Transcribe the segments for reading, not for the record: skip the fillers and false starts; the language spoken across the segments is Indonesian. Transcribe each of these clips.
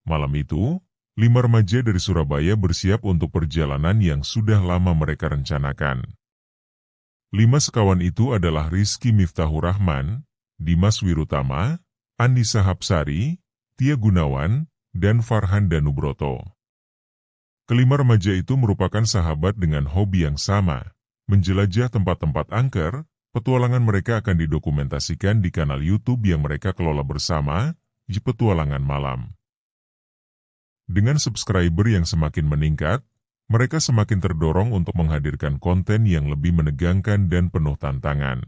Malam itu, 5 remaja dari Surabaya bersiap untuk perjalanan yang sudah lama mereka rencanakan. 5 sekawan itu adalah Rizky Miftahur Rahman, Dimas Wirutama, Anissa Hapsari, Tia Gunawan, dan Farhan Danubroto. Kelima remaja itu merupakan sahabat dengan hobi yang sama, menjelajah tempat-tempat angker. Petualangan mereka akan didokumentasikan di kanal YouTube yang mereka kelola bersama, di Petualangan Malam. Dengan subscriber yang semakin meningkat, mereka semakin terdorong untuk menghadirkan konten yang lebih menegangkan dan penuh tantangan.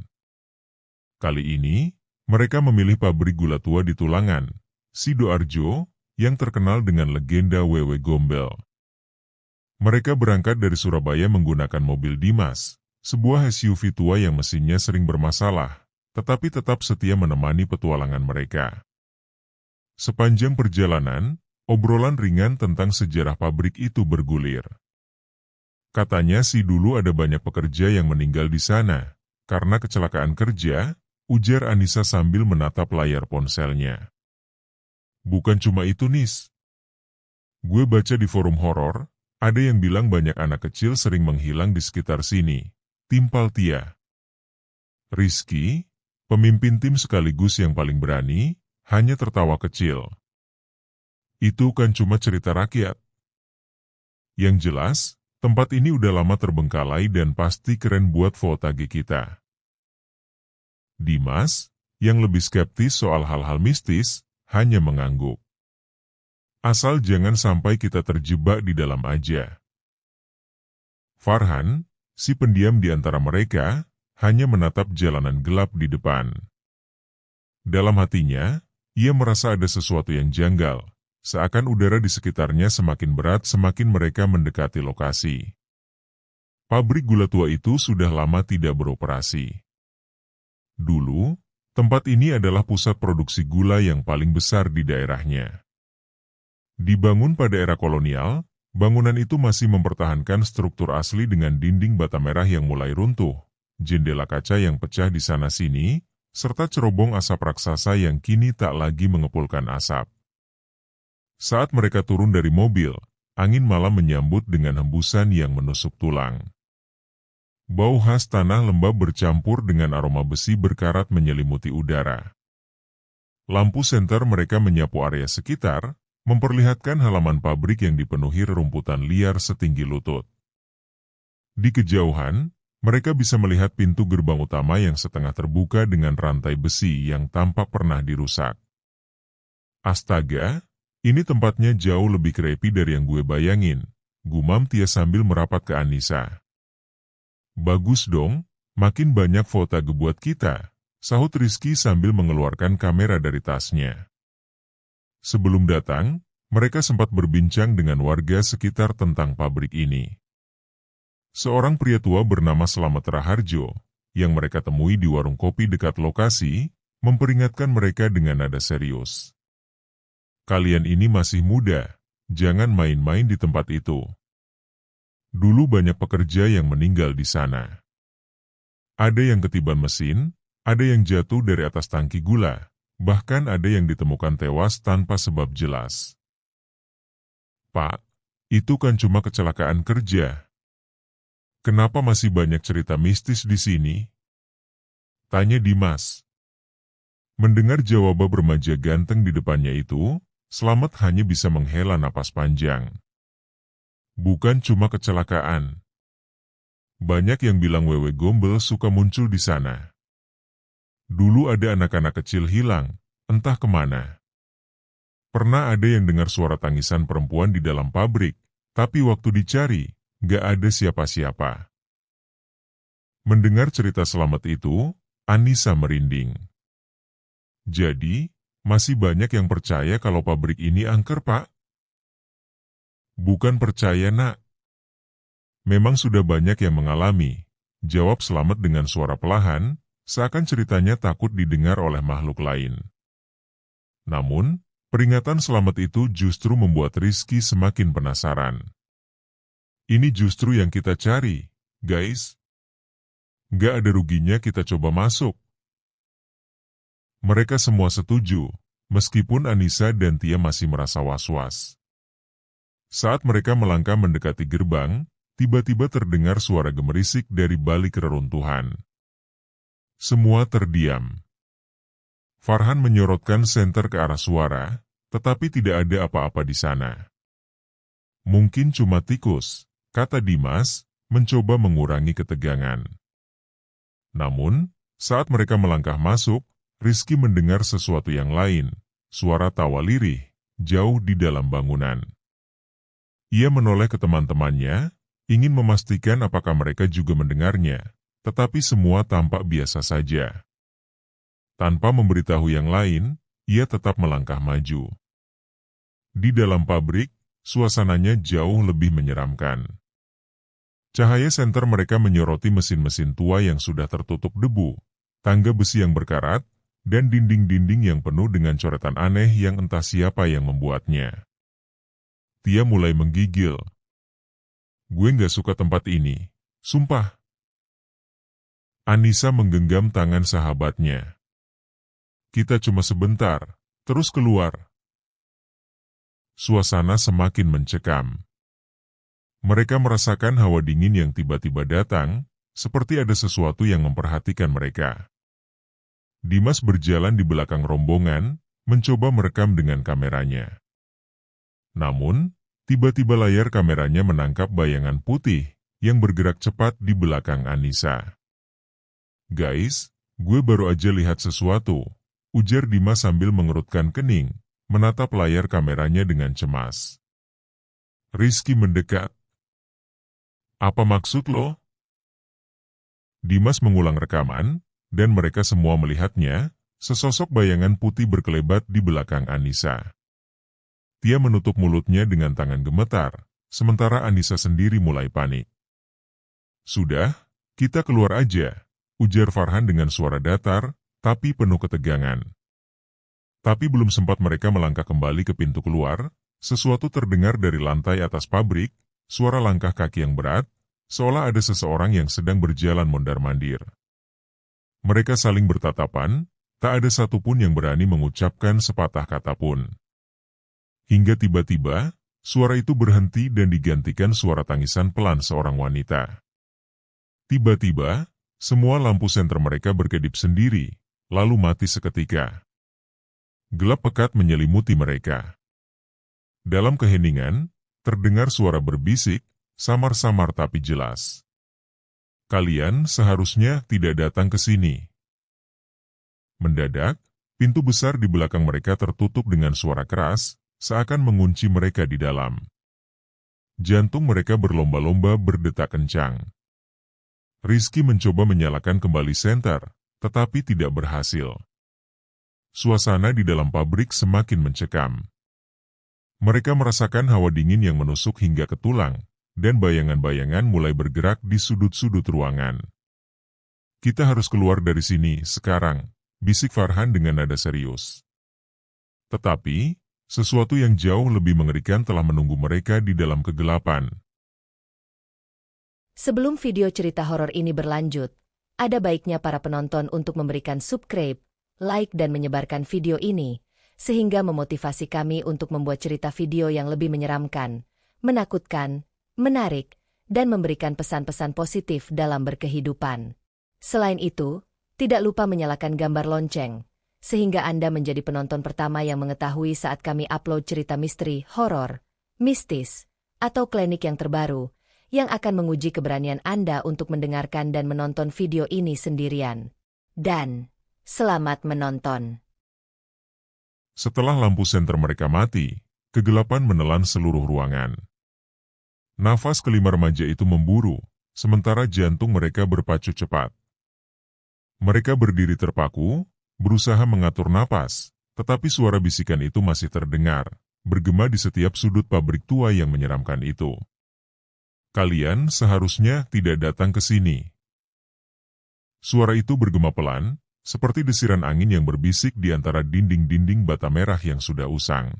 Kali ini, mereka memilih pabrik gula tua di Tulangan, Sidoarjo, yang terkenal dengan legenda Wewe Gombel. Mereka berangkat dari Surabaya menggunakan mobil Dimas, sebuah SUV tua yang mesinnya sering bermasalah, tetapi tetap setia menemani petualangan mereka. Sepanjang perjalanan, obrolan ringan tentang sejarah pabrik itu bergulir. Katanya sih dulu ada banyak pekerja yang meninggal di sana, karena kecelakaan kerja, ujar Anissa sambil menatap layar ponselnya. Bukan cuma itu Nis. Gue baca di forum horor, ada yang bilang banyak anak kecil sering menghilang di sekitar sini. Timpal Tia. Rizky, pemimpin tim sekaligus yang paling berani, hanya tertawa kecil. Itu kan cuma cerita rakyat. Yang jelas, tempat ini udah lama terbengkalai dan pasti keren buat voltage kita. Dimas, yang lebih skeptis soal hal-hal mistis, hanya mengangguk. Asal jangan sampai kita terjebak di dalam aja. Farhan, si pendiam di antara mereka, hanya menatap jalanan gelap di depan. Dalam hatinya, ia merasa ada sesuatu yang janggal, seakan udara di sekitarnya semakin berat semakin mereka mendekati lokasi. Pabrik gula tua itu sudah lama tidak beroperasi. Dulu, tempat ini adalah pusat produksi gula yang paling besar di daerahnya. Dibangun pada era kolonial, bangunan itu masih mempertahankan struktur asli dengan dinding bata merah yang mulai runtuh, jendela kaca yang pecah di sana-sini, serta cerobong asap raksasa yang kini tak lagi mengepulkan asap. Saat mereka turun dari mobil, angin malam menyambut dengan hembusan yang menusuk tulang. Bau khas tanah lembab bercampur dengan aroma besi berkarat menyelimuti udara. Lampu senter mereka menyapu area sekitar, memperlihatkan halaman pabrik yang dipenuhi rerumputan liar setinggi lutut. Di kejauhan, mereka bisa melihat pintu gerbang utama yang setengah terbuka dengan rantai besi yang tampak pernah dirusak. Astaga, ini tempatnya jauh lebih creepy dari yang gue bayangin, gumam Tia sambil merapat ke Anissa. Bagus dong, makin banyak voltage buat kita, sahut Rizky sambil mengeluarkan kamera dari tasnya. Sebelum datang, mereka sempat berbincang dengan warga sekitar tentang pabrik ini. Seorang pria tua bernama Slamet Raharjo, yang mereka temui di warung kopi dekat lokasi, memperingatkan mereka dengan nada serius. Kalian ini masih muda, jangan main-main di tempat itu. Dulu banyak pekerja yang meninggal di sana. Ada yang ketiban mesin, ada yang jatuh dari atas tangki gula, bahkan ada yang ditemukan tewas tanpa sebab jelas. Pak, itu kan cuma kecelakaan kerja. Kenapa masih banyak cerita mistis di sini? Tanya Dimas. Mendengar jawaban remaja ganteng di depannya itu, Slamet hanya bisa menghela napas panjang. Bukan cuma kecelakaan. Banyak yang bilang Wewe Gombel suka muncul di sana. Dulu ada anak-anak kecil hilang, entah kemana. Pernah ada yang dengar suara tangisan perempuan di dalam pabrik, tapi waktu dicari, gak ada siapa-siapa. Mendengar cerita Slamet itu, Anissa merinding. Jadi, masih banyak yang percaya kalau pabrik ini angker, Pak? Bukan percaya, Nak. Memang sudah banyak yang mengalami, jawab Slamet dengan suara pelahan, seakan ceritanya takut didengar oleh makhluk lain. Namun, peringatan Slamet itu justru membuat Rizky semakin penasaran. Ini justru yang kita cari, guys. Gak ada ruginya kita coba masuk. Mereka semua setuju, Meskipun Anissa dan Tia masih merasa was-was. Saat mereka melangkah mendekati gerbang, tiba-tiba terdengar suara gemerisik dari balik reruntuhan. Semua terdiam. Farhan menyorotkan senter ke arah suara, tetapi tidak ada apa-apa di sana. Mungkin cuma tikus, kata Dimas, mencoba mengurangi ketegangan. Namun, saat mereka melangkah masuk, Rizky mendengar sesuatu yang lain, suara tawa lirih, jauh di dalam bangunan. Ia menoleh ke teman-temannya, ingin memastikan apakah mereka juga mendengarnya, tetapi semua tampak biasa saja. Tanpa memberitahu yang lain, ia tetap melangkah maju. Di dalam pabrik, suasananya jauh lebih menyeramkan. Cahaya senter mereka menyoroti mesin-mesin tua yang sudah tertutup debu, tangga besi yang berkarat, dan dinding-dinding yang penuh dengan coretan aneh yang entah siapa yang membuatnya. Tia mulai menggigil. Gue nggak suka tempat ini, sumpah. Anissa menggenggam tangan sahabatnya. Kita cuma sebentar, terus keluar. Suasana semakin mencekam. Mereka merasakan hawa dingin yang tiba-tiba datang, seperti ada sesuatu yang memperhatikan mereka. Dimas berjalan di belakang rombongan, mencoba merekam dengan kameranya. Namun, tiba-tiba layar kameranya menangkap bayangan putih yang bergerak cepat di belakang Anissa. Guys, gue baru aja lihat sesuatu, ujar Dimas sambil mengerutkan kening, menatap layar kameranya dengan cemas. Rizky mendekat. Apa maksud lo? Dimas mengulang rekaman, dan mereka semua melihatnya, sesosok bayangan putih berkelebat di belakang Anissa. Tia menutup mulutnya dengan tangan gemetar, sementara Anissa sendiri mulai panik. Sudah, kita keluar aja, ujar Farhan dengan suara datar, tapi penuh ketegangan. Tapi belum sempat mereka melangkah kembali ke pintu keluar, sesuatu terdengar dari lantai atas pabrik, suara langkah kaki yang berat, seolah ada seseorang yang sedang berjalan mondar-mandir. Mereka saling bertatapan, tak ada satupun yang berani mengucapkan sepatah kata pun. Hingga tiba-tiba, suara itu berhenti dan digantikan suara tangisan pelan seorang wanita. Tiba-tiba, semua lampu senter mereka berkedip sendiri, lalu mati seketika. Gelap pekat menyelimuti mereka. Dalam keheningan, terdengar suara berbisik, samar-samar tapi jelas. Kalian seharusnya tidak datang ke sini. Mendadak, pintu besar di belakang mereka tertutup dengan suara keras, seakan mengunci mereka di dalam. Jantung mereka berlomba-lomba berdetak kencang. Rizky mencoba menyalakan kembali senter, tetapi tidak berhasil. Suasana di dalam pabrik semakin mencekam. Mereka merasakan hawa dingin yang menusuk hingga ke tulang, dan bayangan-bayangan mulai bergerak di sudut-sudut ruangan. Kita harus keluar dari sini sekarang, bisik Farhan dengan nada serius. Tetapi, sesuatu yang jauh lebih mengerikan telah menunggu mereka di dalam kegelapan. Sebelum video cerita horor ini berlanjut, ada baiknya para penonton untuk memberikan subscribe, like dan menyebarkan video ini, sehingga memotivasi kami untuk membuat cerita video yang lebih menyeramkan, menakutkan, menarik, dan memberikan pesan-pesan positif dalam berkehidupan. Selain itu, tidak lupa menyalakan gambar lonceng, sehingga Anda menjadi penonton pertama yang mengetahui saat kami upload cerita misteri, horor, mistis, atau klinik yang terbaru, yang akan menguji keberanian Anda untuk mendengarkan dan menonton video ini sendirian. Dan, selamat menonton. Setelah lampu senter mereka mati, kegelapan menelan seluruh ruangan. Nafas kelima remaja itu memburu, sementara jantung mereka berpacu cepat. Mereka berdiri terpaku, berusaha mengatur napas, tetapi suara bisikan itu masih terdengar, bergema di setiap sudut pabrik tua yang menyeramkan itu. Kalian seharusnya tidak datang ke sini. Suara itu bergema pelan, seperti desiran angin yang berbisik di antara dinding-dinding bata merah yang sudah usang.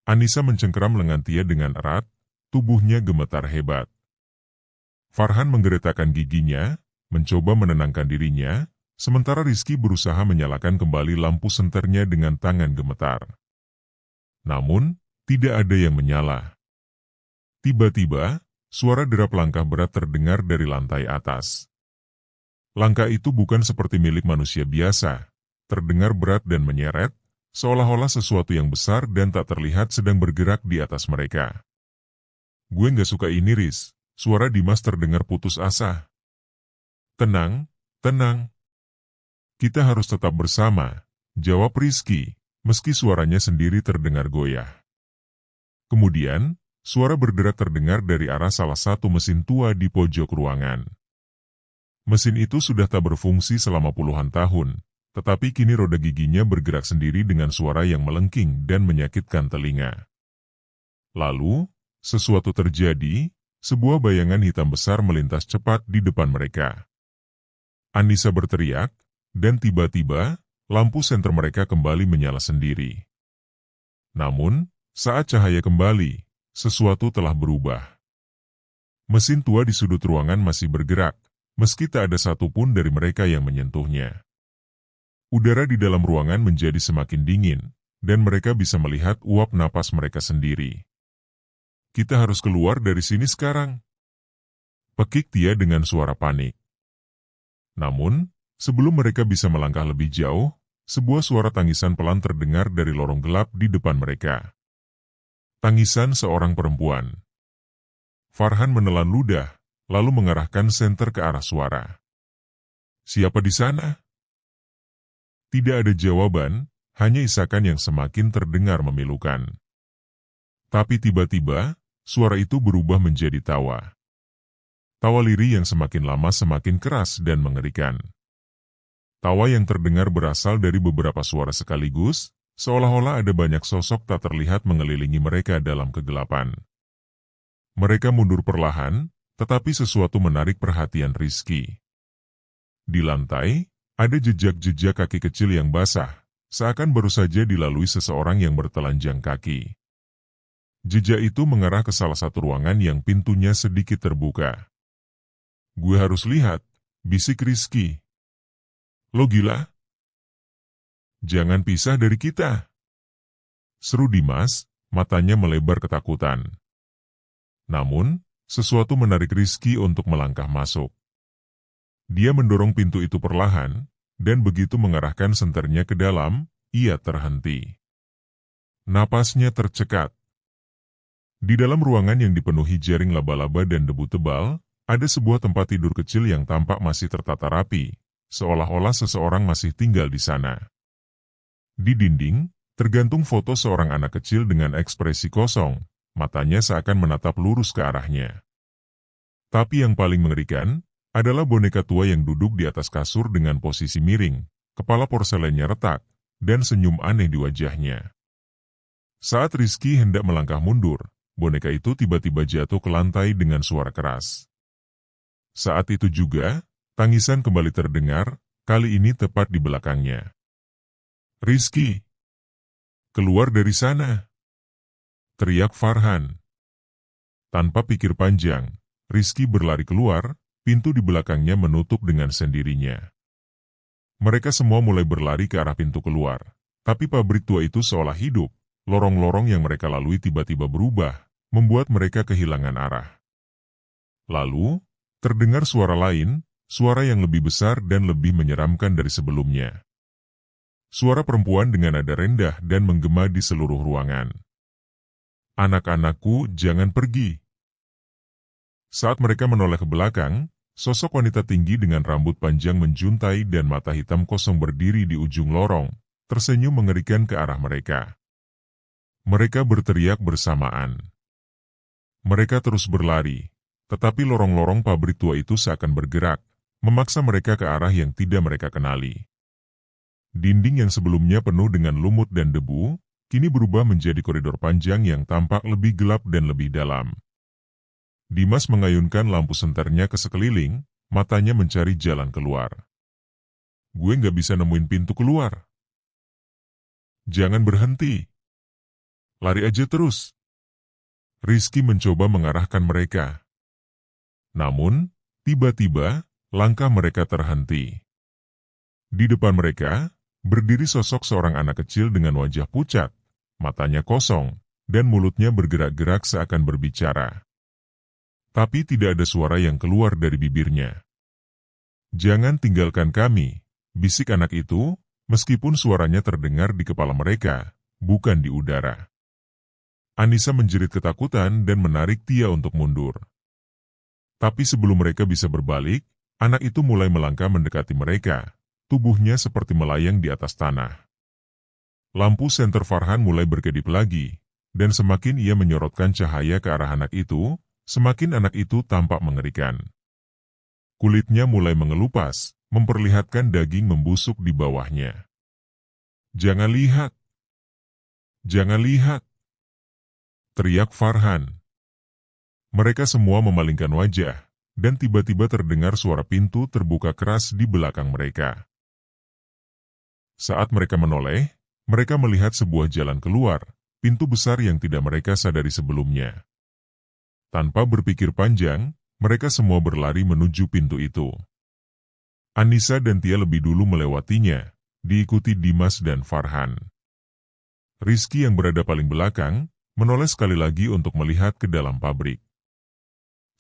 Anissa mencengkeram lengan Tia dengan erat, tubuhnya gemetar hebat. Farhan menggeretakkan giginya, mencoba menenangkan dirinya, Sementara Rizky berusaha menyalakan kembali lampu senternya dengan tangan gemetar. Namun, tidak ada yang menyala. Tiba-tiba, suara derap langkah berat terdengar dari lantai atas. Langkah itu bukan seperti milik manusia biasa, terdengar berat dan menyeret, seolah-olah sesuatu yang besar dan tak terlihat sedang bergerak di atas mereka. Gue nggak suka ini, Riz. Suara Dimas terdengar putus asa. Tenang, tenang. Kita harus tetap bersama, jawab Rizky, meski suaranya sendiri terdengar goyah. Kemudian, suara berderak terdengar dari arah salah satu mesin tua di pojok ruangan. Mesin itu sudah tak berfungsi selama puluhan tahun, tetapi kini roda giginya bergerak sendiri dengan suara yang melengking dan menyakitkan telinga. Lalu, sesuatu terjadi, sebuah bayangan hitam besar melintas cepat di depan mereka. Anissa berteriak, dan tiba-tiba, lampu senter mereka kembali menyala sendiri. Namun, saat cahaya kembali, sesuatu telah berubah. Mesin tua di sudut ruangan masih bergerak, meski tak ada satupun dari mereka yang menyentuhnya. Udara di dalam ruangan menjadi semakin dingin, dan mereka bisa melihat uap napas mereka sendiri. Kita harus keluar dari sini sekarang, pekik Tia dengan suara panik. Namun, sebelum mereka bisa melangkah lebih jauh, sebuah suara tangisan pelan terdengar dari lorong gelap di depan mereka. Tangisan seorang perempuan. Farhan menelan ludah, lalu mengarahkan senter ke arah suara. Siapa di sana? Tidak ada jawaban, hanya isakan yang semakin terdengar memilukan. Tapi tiba-tiba, suara itu berubah menjadi tawa. Tawa lirih yang semakin lama semakin keras dan mengerikan. Tawa yang terdengar berasal dari beberapa suara sekaligus, seolah-olah ada banyak sosok tak terlihat mengelilingi mereka dalam kegelapan. Mereka mundur perlahan, tetapi sesuatu menarik perhatian Rizky. Di lantai, ada jejak-jejak kaki kecil yang basah, seakan baru saja dilalui seseorang yang bertelanjang kaki. Jejak itu mengarah ke salah satu ruangan yang pintunya sedikit terbuka. Gue harus lihat, bisik Rizky. Lo gila? Jangan pisah dari kita. Seru Dimas, matanya melebar ketakutan. Namun, sesuatu menarik Rizky untuk melangkah masuk. Dia mendorong pintu itu perlahan, dan begitu mengarahkan senternya ke dalam, ia terhenti. Napasnya tercekat. Di dalam ruangan yang dipenuhi jaring laba-laba dan debu tebal, ada sebuah tempat tidur kecil yang tampak masih tertata rapi, seolah-olah seseorang masih tinggal di sana. Di dinding, tergantung foto seorang anak kecil dengan ekspresi kosong, matanya seakan menatap lurus ke arahnya. Tapi yang paling mengerikan, adalah boneka tua yang duduk di atas kasur dengan posisi miring, kepala porselennya retak, dan senyum aneh di wajahnya. Saat Rizky hendak melangkah mundur, boneka itu tiba-tiba jatuh ke lantai dengan suara keras. Saat itu juga, tangisan kembali terdengar, kali ini tepat di belakangnya. Rizky, keluar dari sana! Teriak Farhan. Tanpa pikir panjang, Rizky berlari keluar, pintu di belakangnya menutup dengan sendirinya. Mereka semua mulai berlari ke arah pintu keluar, tapi pabrik tua itu seolah hidup, lorong-lorong yang mereka lalui tiba-tiba berubah, membuat mereka kehilangan arah. Lalu, terdengar suara lain, suara yang lebih besar dan lebih menyeramkan dari sebelumnya. Suara perempuan dengan nada rendah dan menggema di seluruh ruangan. Anak-anakku, jangan pergi. Saat mereka menoleh ke belakang, sosok wanita tinggi dengan rambut panjang menjuntai dan mata hitam kosong berdiri di ujung lorong, tersenyum mengerikan ke arah mereka. Mereka berteriak bersamaan. Mereka terus berlari, tetapi lorong-lorong pabrik tua itu seakan bergerak, memaksa mereka ke arah yang tidak mereka kenali. Dinding yang sebelumnya penuh dengan lumut dan debu, kini berubah menjadi koridor panjang yang tampak lebih gelap dan lebih dalam. Dimas mengayunkan lampu senternya ke sekeliling, matanya mencari jalan keluar. Gue nggak bisa nemuin pintu keluar. Jangan berhenti. Lari aja terus. Rizky mencoba mengarahkan mereka. Namun, tiba-tiba, langkah mereka terhenti. Di depan mereka, berdiri sosok seorang anak kecil dengan wajah pucat, matanya kosong, dan mulutnya bergerak-gerak seakan berbicara. Tapi tidak ada suara yang keluar dari bibirnya. "Jangan tinggalkan kami," bisik anak itu, meskipun suaranya terdengar di kepala mereka, bukan di udara. Anissa menjerit ketakutan dan menarik Tia untuk mundur. Tapi sebelum mereka bisa berbalik, anak itu mulai melangkah mendekati mereka, tubuhnya seperti melayang di atas tanah. Lampu senter Farhan mulai berkedip lagi, dan semakin ia menyorotkan cahaya ke arah anak itu, semakin anak itu tampak mengerikan. Kulitnya mulai mengelupas, memperlihatkan daging membusuk di bawahnya. "Jangan lihat! Jangan lihat!" teriak Farhan. Mereka semua memalingkan wajah, dan tiba-tiba terdengar suara pintu terbuka keras di belakang mereka. Saat mereka menoleh, mereka melihat sebuah jalan keluar, pintu besar yang tidak mereka sadari sebelumnya. Tanpa berpikir panjang, mereka semua berlari menuju pintu itu. Anissa dan Tia lebih dulu melewatinya, diikuti Dimas dan Farhan. Rizky yang berada paling belakang, menoleh sekali lagi untuk melihat ke dalam pabrik.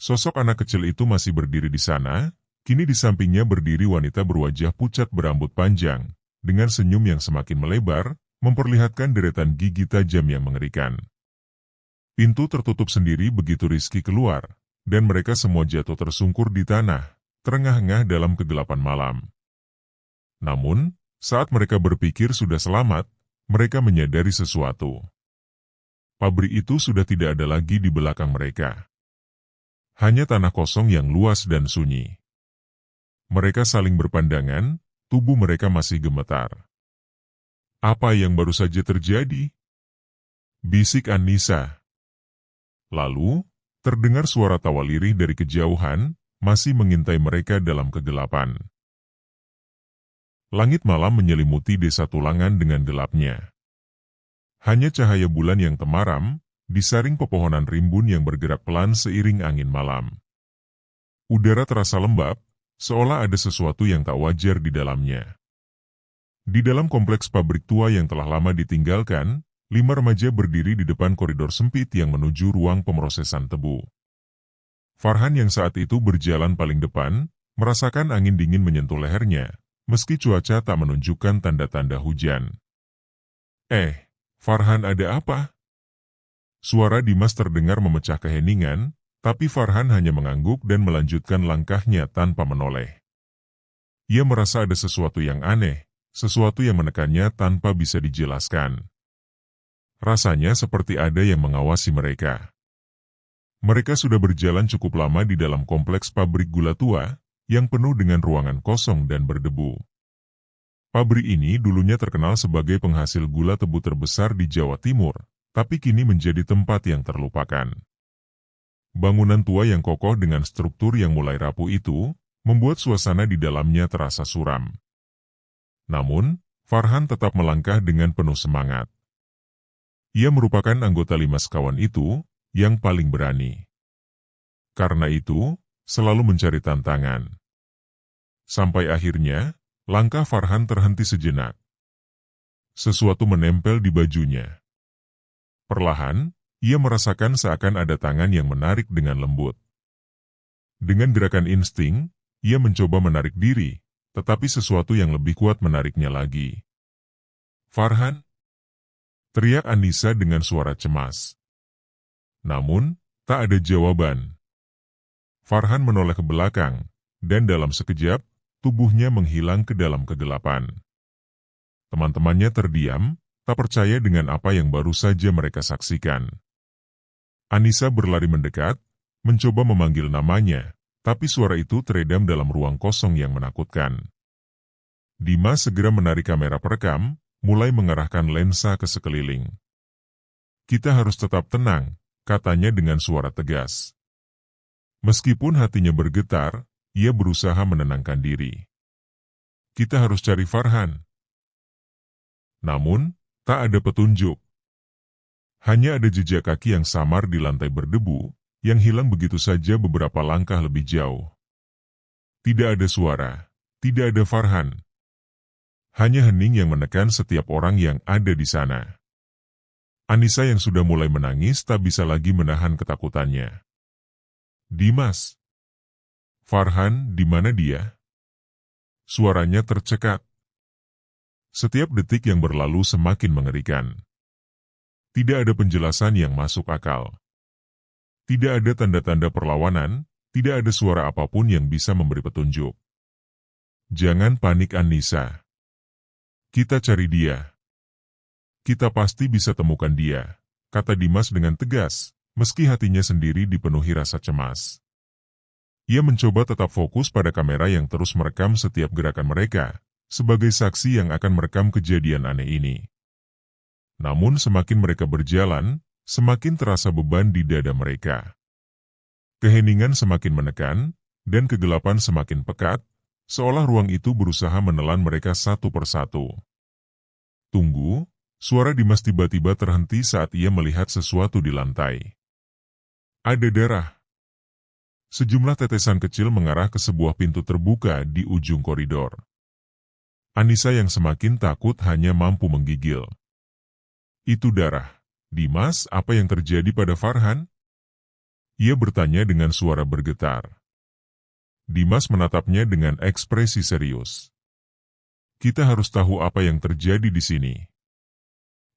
Sosok anak kecil itu masih berdiri di sana, kini di sampingnya berdiri wanita berwajah pucat berambut panjang, dengan senyum yang semakin melebar, memperlihatkan deretan gigi tajam yang mengerikan. Pintu tertutup sendiri begitu Rizky keluar, dan mereka semua jatuh tersungkur di tanah, terengah-engah dalam kegelapan malam. Namun, saat mereka berpikir sudah selamat, mereka menyadari sesuatu. Pabrik itu sudah tidak ada lagi di belakang mereka. Hanya tanah kosong yang luas dan sunyi. Mereka saling berpandangan, tubuh mereka masih gemetar. "Apa yang baru saja terjadi?" bisik Anissa. Lalu, terdengar suara tawa lirih dari kejauhan, masih mengintai mereka dalam kegelapan. Langit malam menyelimuti desa Tulangan dengan gelapnya. Hanya cahaya bulan yang temaram, disaring pepohonan rimbun yang bergerak pelan seiring angin malam. Udara terasa lembab, seolah ada sesuatu yang tak wajar di dalamnya. Di dalam kompleks pabrik tua yang telah lama ditinggalkan, 5 remaja berdiri di depan koridor sempit yang menuju ruang pemrosesan tebu. Farhan yang saat itu berjalan paling depan, merasakan angin dingin menyentuh lehernya, meski cuaca tak menunjukkan tanda-tanda hujan. Farhan, ada apa?" Suara Dimas terdengar memecah keheningan, tapi Farhan hanya mengangguk dan melanjutkan langkahnya tanpa menoleh. Ia merasa ada sesuatu yang aneh, sesuatu yang menekannya tanpa bisa dijelaskan. Rasanya seperti ada yang mengawasi mereka. Mereka sudah berjalan cukup lama di dalam kompleks pabrik gula tua, yang penuh dengan ruangan kosong dan berdebu. Pabrik ini dulunya terkenal sebagai penghasil gula tebu terbesar di Jawa Timur, tapi kini menjadi tempat yang terlupakan. Bangunan tua yang kokoh dengan struktur yang mulai rapuh itu, membuat suasana di dalamnya terasa suram. Namun, Farhan tetap melangkah dengan penuh semangat. Ia merupakan anggota 5 sekawan itu, yang paling berani. Karena itu, selalu mencari tantangan. Sampai akhirnya, langkah Farhan terhenti sejenak. Sesuatu menempel di bajunya. Perlahan, ia merasakan seakan ada tangan yang menarik dengan lembut. Dengan gerakan insting, ia mencoba menarik diri, tetapi sesuatu yang lebih kuat menariknya lagi. "Farhan!" teriak Anissa dengan suara cemas. Namun, tak ada jawaban. Farhan menoleh ke belakang, dan dalam sekejap, tubuhnya menghilang ke dalam kegelapan. Teman-temannya terdiam, tak percaya dengan apa yang baru saja mereka saksikan. Anissa berlari mendekat, mencoba memanggil namanya, tapi suara itu teredam dalam ruang kosong yang menakutkan. Dimas segera menarik kamera perekam, mulai mengarahkan lensa ke sekeliling. "Kita harus tetap tenang," katanya dengan suara tegas. Meskipun hatinya bergetar, ia berusaha menenangkan diri. "Kita harus cari Farhan." Namun, tak ada petunjuk. Hanya ada jejak kaki yang samar di lantai berdebu, yang hilang begitu saja beberapa langkah lebih jauh. Tidak ada suara, tidak ada Farhan. Hanya hening yang menekan setiap orang yang ada di sana. Anissa yang sudah mulai menangis tak bisa lagi menahan ketakutannya. Dimas. Farhan, di mana dia? Suaranya tercekat. Setiap detik yang berlalu semakin mengerikan. Tidak ada penjelasan yang masuk akal. Tidak ada tanda-tanda perlawanan, tidak ada suara apapun yang bisa memberi petunjuk. Jangan panik Anissa. Kita cari dia. Kita pasti bisa temukan dia, kata Dimas dengan tegas, meski hatinya sendiri dipenuhi rasa cemas. Ia mencoba tetap fokus pada kamera yang terus merekam setiap gerakan mereka, sebagai saksi yang akan merekam kejadian aneh ini. Namun semakin mereka berjalan, semakin terasa beban di dada mereka. Keheningan semakin menekan, dan kegelapan semakin pekat, seolah ruang itu berusaha menelan mereka satu persatu. Tunggu, suara Dimas tiba-tiba terhenti saat ia melihat sesuatu di lantai. Ada darah. Sejumlah tetesan kecil mengarah ke sebuah pintu terbuka di ujung koridor. Anissa yang semakin takut hanya mampu menggigil. Itu darah. Dimas, apa yang terjadi pada Farhan? Ia bertanya dengan suara bergetar. Dimas menatapnya dengan ekspresi serius. Kita harus tahu apa yang terjadi di sini.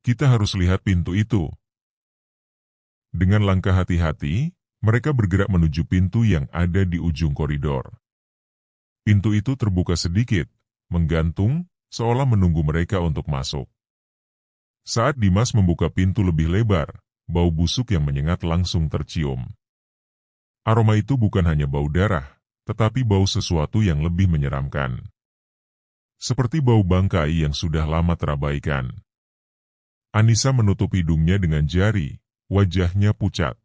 Kita harus lihat pintu itu. Dengan langkah hati-hati, mereka bergerak menuju pintu yang ada di ujung koridor. Pintu itu terbuka sedikit, menggantung, seolah menunggu mereka untuk masuk. Saat Dimas membuka pintu lebih lebar, bau busuk yang menyengat langsung tercium. Aroma itu bukan hanya bau darah, tetapi bau sesuatu yang lebih menyeramkan. Seperti bau bangkai yang sudah lama terabaikan. Anissa menutup hidungnya dengan jari, wajahnya pucat.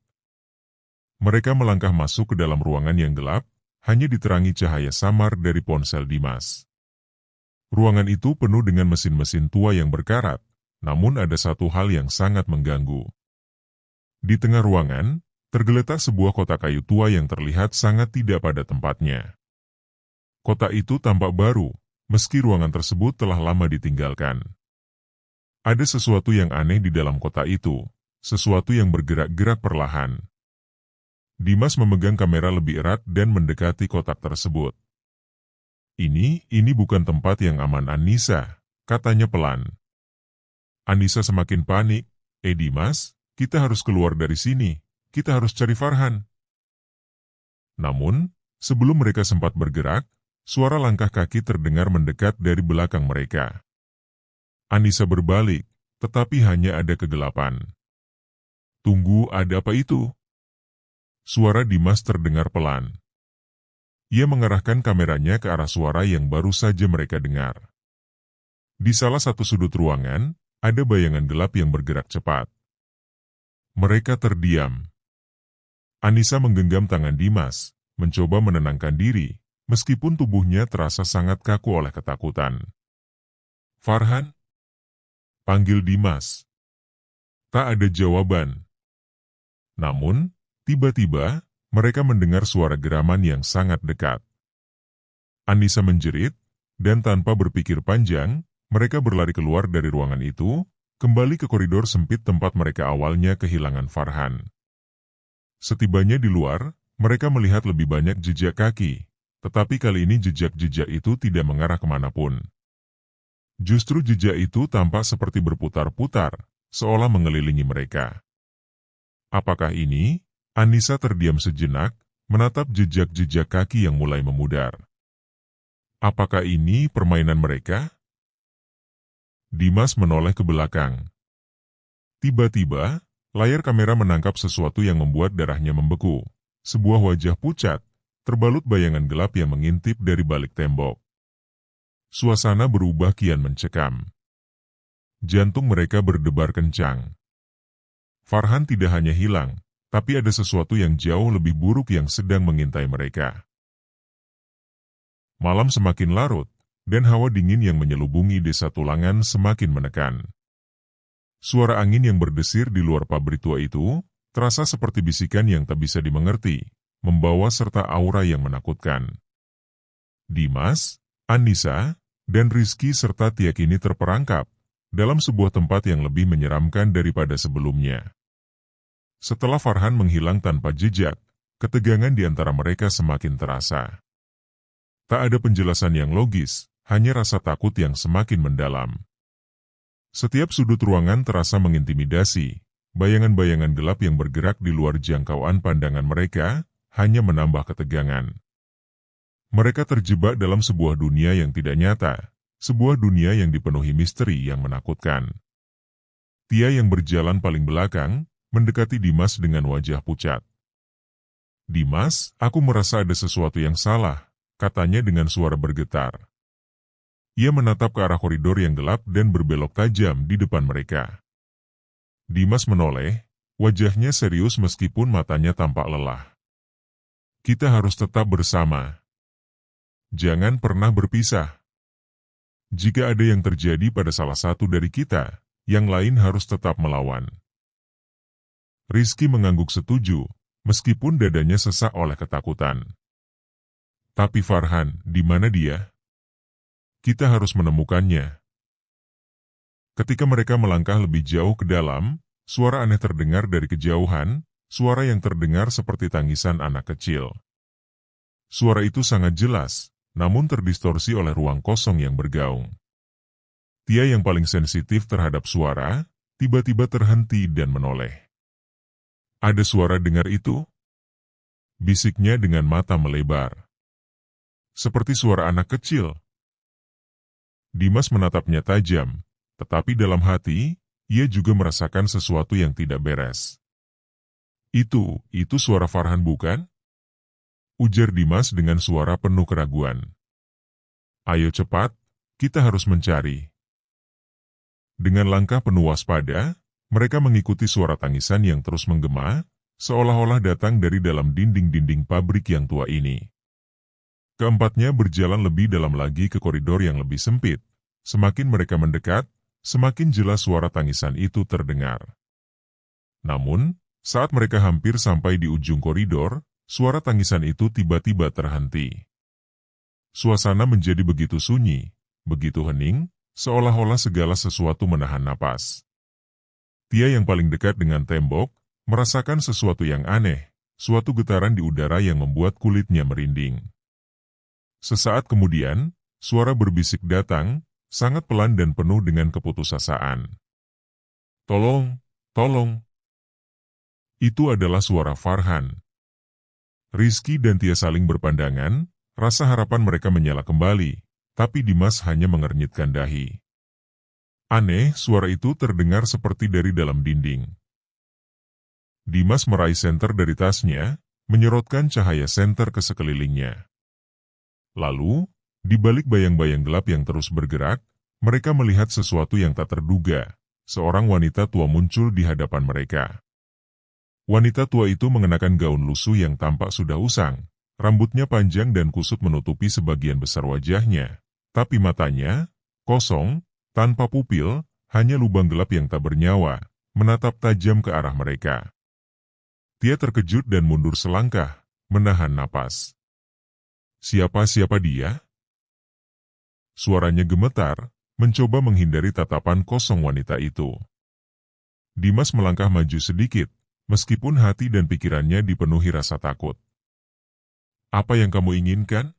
Mereka melangkah masuk ke dalam ruangan yang gelap, hanya diterangi cahaya samar dari ponsel Dimas. Ruangan itu penuh dengan mesin-mesin tua yang berkarat, namun ada satu hal yang sangat mengganggu. Di tengah ruangan, tergeletak sebuah kotak kayu tua yang terlihat sangat tidak pada tempatnya. Kotak itu tampak baru, meski ruangan tersebut telah lama ditinggalkan. Ada sesuatu yang aneh di dalam kotak itu, sesuatu yang bergerak-gerak perlahan. Dimas memegang kamera lebih erat dan mendekati kotak tersebut. Ini bukan tempat yang aman Anissa, katanya pelan. Anissa semakin panik. Dimas, kita harus keluar dari sini, kita harus cari Farhan. Namun, sebelum mereka sempat bergerak, suara langkah kaki terdengar mendekat dari belakang mereka. Anissa berbalik, tetapi hanya ada kegelapan. Tunggu, ada apa itu? Suara Dimas terdengar pelan. Ia mengarahkan kameranya ke arah suara yang baru saja mereka dengar. Di salah satu sudut ruangan, ada bayangan gelap yang bergerak cepat. Mereka terdiam. Anissa menggenggam tangan Dimas, mencoba menenangkan diri, meskipun tubuhnya terasa sangat kaku oleh ketakutan. Farhan? Panggil Dimas. Tak ada jawaban. Namun, tiba-tiba, mereka mendengar suara geraman yang sangat dekat. Anissa menjerit, dan tanpa berpikir panjang, mereka berlari keluar dari ruangan itu, kembali ke koridor sempit tempat mereka awalnya kehilangan Farhan. Setibanya di luar, mereka melihat lebih banyak jejak kaki, tetapi kali ini jejak-jejak itu tidak mengarah kemanapun. Justru jejak itu tampak seperti berputar-putar, seolah mengelilingi mereka. Apakah ini? Anissa terdiam sejenak, menatap jejak-jejak kaki yang mulai memudar. Apakah ini permainan mereka? Dimas menoleh ke belakang. Tiba-tiba, layar kamera menangkap sesuatu yang membuat darahnya membeku. Sebuah wajah pucat, terbalut bayangan gelap yang mengintip dari balik tembok. Suasana berubah kian mencekam. Jantung mereka berdebar kencang. Farhan tidak hanya hilang, tapi ada sesuatu yang jauh lebih buruk yang sedang mengintai mereka. Malam semakin larut, dan hawa dingin yang menyelubungi desa Tulangan semakin menekan. Suara angin yang berdesir di luar pabrik tua itu, terasa seperti bisikan yang tak bisa dimengerti, membawa serta aura yang menakutkan. Dimas, Anissa, dan Rizky serta Tia kini terperangkap dalam sebuah tempat yang lebih menyeramkan daripada sebelumnya. Setelah Farhan menghilang tanpa jejak, ketegangan di antara mereka semakin terasa. Tak ada penjelasan yang logis, hanya rasa takut yang semakin mendalam. Setiap sudut ruangan terasa mengintimidasi, bayangan-bayangan gelap yang bergerak di luar jangkauan pandangan mereka hanya menambah ketegangan. Mereka terjebak dalam sebuah dunia yang tidak nyata, sebuah dunia yang dipenuhi misteri yang menakutkan. Tia yang berjalan paling belakang, mendekati Dimas dengan wajah pucat. "Dimas, aku merasa ada sesuatu yang salah," katanya dengan suara bergetar. Ia menatap ke arah koridor yang gelap dan berbelok tajam di depan mereka. Dimas menoleh, wajahnya serius meskipun matanya tampak lelah. "Kita harus tetap bersama. Jangan pernah berpisah. Jika ada yang terjadi pada salah satu dari kita, yang lain harus tetap melawan." Rizky mengangguk setuju, meskipun dadanya sesak oleh ketakutan. "Tapi Farhan, di mana dia? Kita harus menemukannya." Ketika mereka melangkah lebih jauh ke dalam, suara aneh terdengar dari kejauhan, suara yang terdengar seperti tangisan anak kecil. Suara itu sangat jelas, namun terdistorsi oleh ruang kosong yang bergaung. Tia yang paling sensitif terhadap suara, tiba-tiba terhenti dan menoleh. "Ada suara dengar itu?" bisiknya dengan mata melebar. "Seperti suara anak kecil." Dimas menatapnya tajam, tetapi dalam hati, ia juga merasakan sesuatu yang tidak beres. Itu suara Farhan bukan?" ujar Dimas dengan suara penuh keraguan. "Ayo cepat, kita harus mencari." Dengan langkah penuh waspada, mereka mengikuti suara tangisan yang terus menggema, seolah-olah datang dari dalam dinding-dinding pabrik yang tua ini. Keempatnya berjalan lebih dalam lagi ke koridor yang lebih sempit. Semakin mereka mendekat, semakin jelas suara tangisan itu terdengar. Namun, saat mereka hampir sampai di ujung koridor, suara tangisan itu tiba-tiba terhenti. Suasana menjadi begitu sunyi, begitu hening, seolah-olah segala sesuatu menahan napas. Tia yang paling dekat dengan tembok, merasakan sesuatu yang aneh, suatu getaran di udara yang membuat kulitnya merinding. Sesaat kemudian, suara berbisik datang, sangat pelan dan penuh dengan keputusasaan. "Tolong, tolong." Itu adalah suara Farhan. Rizky dan Tia saling berpandangan, rasa harapan mereka menyala kembali, tapi Dimas hanya mengernyitkan dahi. Aneh, suara itu terdengar seperti dari dalam dinding. Dimas meraih senter dari tasnya, menyorotkan cahaya senter ke sekelilingnya. Lalu, di balik bayang-bayang gelap yang terus bergerak, mereka melihat sesuatu yang tak terduga. Seorang wanita tua muncul di hadapan mereka. Wanita tua itu mengenakan gaun lusuh yang tampak sudah usang, rambutnya panjang dan kusut menutupi sebagian besar wajahnya, tapi matanya, kosong, tanpa pupil, hanya lubang gelap yang tak bernyawa, menatap tajam ke arah mereka. Tia terkejut dan mundur selangkah, menahan napas. "Siapa dia?" Suaranya gemetar, mencoba menghindari tatapan kosong wanita itu. Dimas melangkah maju sedikit, meskipun hati dan pikirannya dipenuhi rasa takut. "Apa yang kamu inginkan?"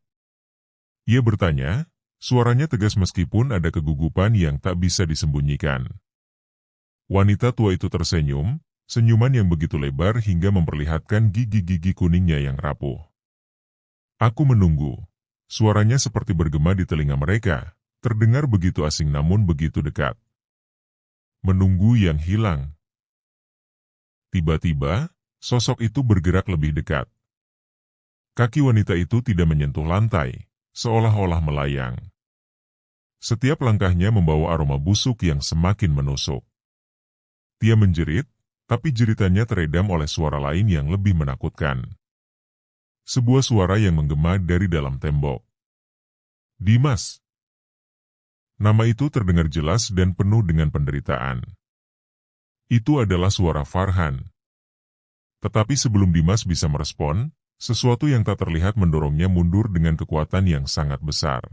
ia bertanya, suaranya tegas meskipun ada kegugupan yang tak bisa disembunyikan. Wanita tua itu tersenyum, senyuman yang begitu lebar hingga memperlihatkan gigi-gigi kuningnya yang rapuh. "Aku menunggu." Suaranya seperti bergema di telinga mereka, terdengar begitu asing namun begitu dekat. "Menunggu yang hilang." Tiba-tiba, sosok itu bergerak lebih dekat. Kaki wanita itu tidak menyentuh lantai, seolah-olah melayang. Setiap langkahnya membawa aroma busuk yang semakin menusuk. Tia menjerit, tapi jeritannya teredam oleh suara lain yang lebih menakutkan. Sebuah suara yang menggema dari dalam tembok. "Dimas!" Nama itu terdengar jelas dan penuh dengan penderitaan. Itu adalah suara Farhan. Tetapi sebelum Dimas bisa merespon, sesuatu yang tak terlihat mendorongnya mundur dengan kekuatan yang sangat besar.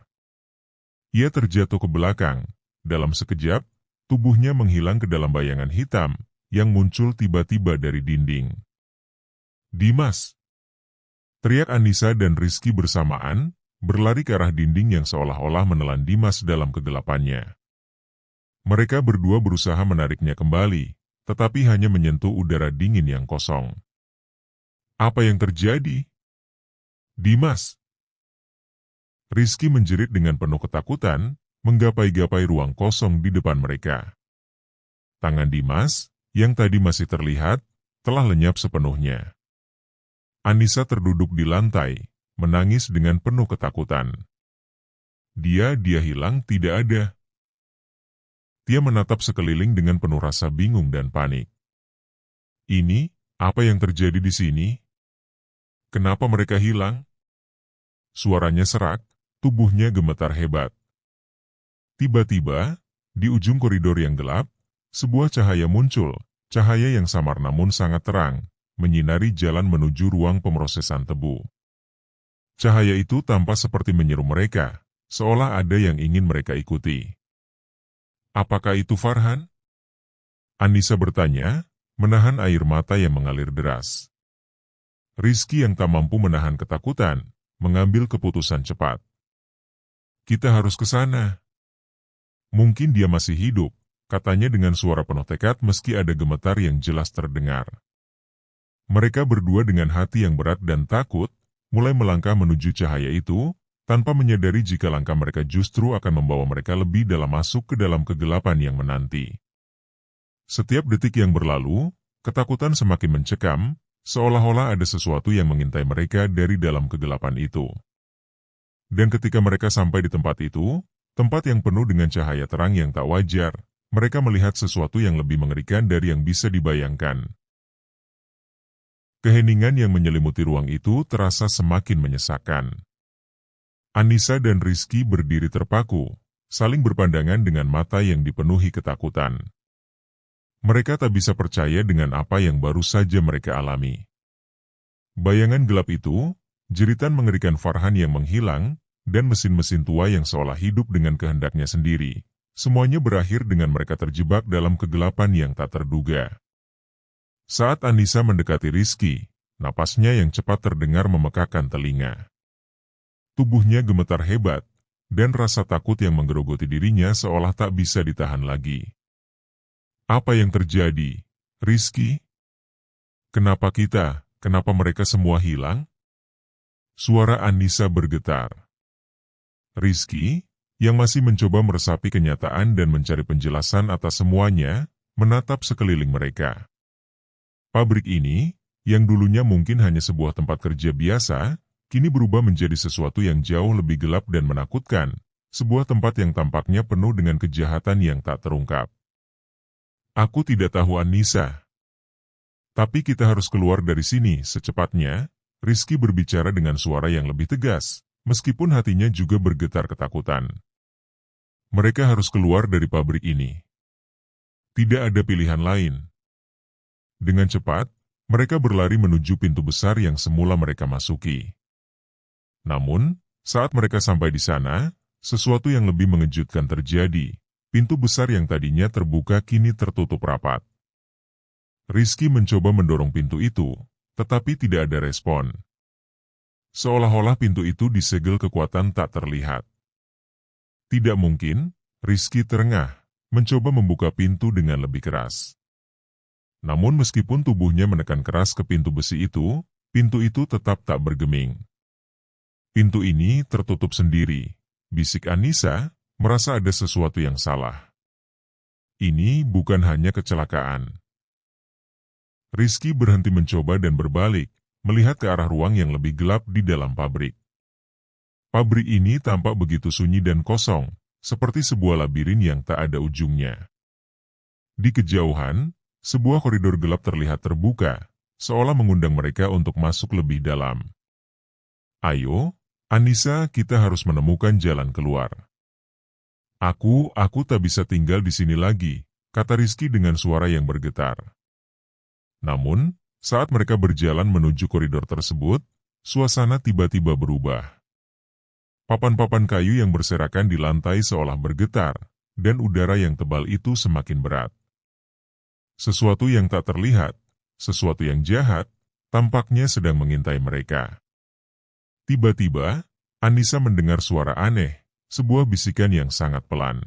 Ia terjatuh ke belakang. Dalam sekejap, tubuhnya menghilang ke dalam bayangan hitam yang muncul tiba-tiba dari dinding. "Dimas!" teriak Anissa dan Rizky bersamaan, berlari ke arah dinding yang seolah-olah menelan Dimas dalam kegelapannya. Mereka berdua berusaha menariknya kembali, tetapi hanya menyentuh udara dingin yang kosong. "Apa yang terjadi?" "Dimas!" Rizky menjerit dengan penuh ketakutan, menggapai-gapai ruang kosong di depan mereka. Tangan Dimas, yang tadi masih terlihat, telah lenyap sepenuhnya. Anissa terduduk di lantai, menangis dengan penuh ketakutan. Dia hilang, tidak ada. Dia menatap sekeliling dengan penuh rasa bingung dan panik. "Ini, apa yang terjadi di sini? Kenapa mereka hilang?" Suaranya serak, tubuhnya gemetar hebat. Tiba-tiba, di ujung koridor yang gelap, sebuah cahaya muncul, cahaya yang samar namun sangat terang, menyinari jalan menuju ruang pemrosesan tebu. Cahaya itu tampak seperti menyeru mereka, seolah ada yang ingin mereka ikuti. "Apakah itu Farhan?" Anissa bertanya, menahan air mata yang mengalir deras. Rizky yang tak mampu menahan ketakutan, mengambil keputusan cepat. "Kita harus ke sana. Mungkin dia masih hidup," katanya dengan suara penuh tekad meski ada gemetar yang jelas terdengar. Mereka berdua dengan hati yang berat dan takut, mulai melangkah menuju cahaya itu, tanpa menyadari jika langkah mereka justru akan membawa mereka lebih dalam masuk ke dalam kegelapan yang menanti. Setiap detik yang berlalu, ketakutan semakin mencekam, seolah-olah ada sesuatu yang mengintai mereka dari dalam kegelapan itu. Dan ketika mereka sampai di tempat itu, tempat yang penuh dengan cahaya terang yang tak wajar, mereka melihat sesuatu yang lebih mengerikan dari yang bisa dibayangkan. Keheningan yang menyelimuti ruang itu terasa semakin menyesakkan. Anissa dan Rizky berdiri terpaku, saling berpandangan dengan mata yang dipenuhi ketakutan. Mereka tak bisa percaya dengan apa yang baru saja mereka alami. Bayangan gelap itu, jeritan mengerikan Farhan yang menghilang, dan mesin-mesin tua yang seolah hidup dengan kehendaknya sendiri. Semuanya berakhir dengan mereka terjebak dalam kegelapan yang tak terduga. Saat Anissa mendekati Rizky, napasnya yang cepat terdengar memekakan telinga. Tubuhnya gemetar hebat, dan rasa takut yang menggerogoti dirinya seolah tak bisa ditahan lagi. "Apa yang terjadi, Rizky? Kenapa mereka semua hilang?" Suara Anissa bergetar. Rizky, yang masih mencoba meresapi kenyataan dan mencari penjelasan atas semuanya, menatap sekeliling mereka. Pabrik ini, yang dulunya mungkin hanya sebuah tempat kerja biasa, kini berubah menjadi sesuatu yang jauh lebih gelap dan menakutkan, sebuah tempat yang tampaknya penuh dengan kejahatan yang tak terungkap. "Aku tidak tahu Anissa. Tapi kita harus keluar dari sini secepatnya," Rizky berbicara dengan suara yang lebih tegas, meskipun hatinya juga bergetar ketakutan. Mereka harus keluar dari pabrik ini. Tidak ada pilihan lain. Dengan cepat, mereka berlari menuju pintu besar yang semula mereka masuki. Namun, saat mereka sampai di sana, sesuatu yang lebih mengejutkan terjadi. Pintu besar yang tadinya terbuka kini tertutup rapat. Rizky mencoba mendorong pintu itu, tetapi tidak ada respon. Seolah-olah pintu itu disegel kekuatan tak terlihat. "Tidak mungkin," Rizky terengah, mencoba membuka pintu dengan lebih keras. Namun meskipun tubuhnya menekan keras ke pintu besi itu tetap tak bergeming. "Pintu ini tertutup sendiri," bisik Anissa, merasa ada sesuatu yang salah. "Ini bukan hanya kecelakaan." Rizky berhenti mencoba dan berbalik, melihat ke arah ruang yang lebih gelap di dalam pabrik. Pabrik ini tampak begitu sunyi dan kosong, seperti sebuah labirin yang tak ada ujungnya. Di kejauhan, sebuah koridor gelap terlihat terbuka, seolah mengundang mereka untuk masuk lebih dalam. "Ayo, Anissa, kita harus menemukan jalan keluar." Aku tak bisa tinggal di sini lagi," kata Rizky dengan suara yang bergetar. Namun, saat mereka berjalan menuju koridor tersebut, suasana tiba-tiba berubah. Papan-papan kayu yang berserakan di lantai seolah bergetar, dan udara yang tebal itu semakin berat. Sesuatu yang tak terlihat, sesuatu yang jahat, tampaknya sedang mengintai mereka. Tiba-tiba, Anissa mendengar suara aneh, sebuah bisikan yang sangat pelan.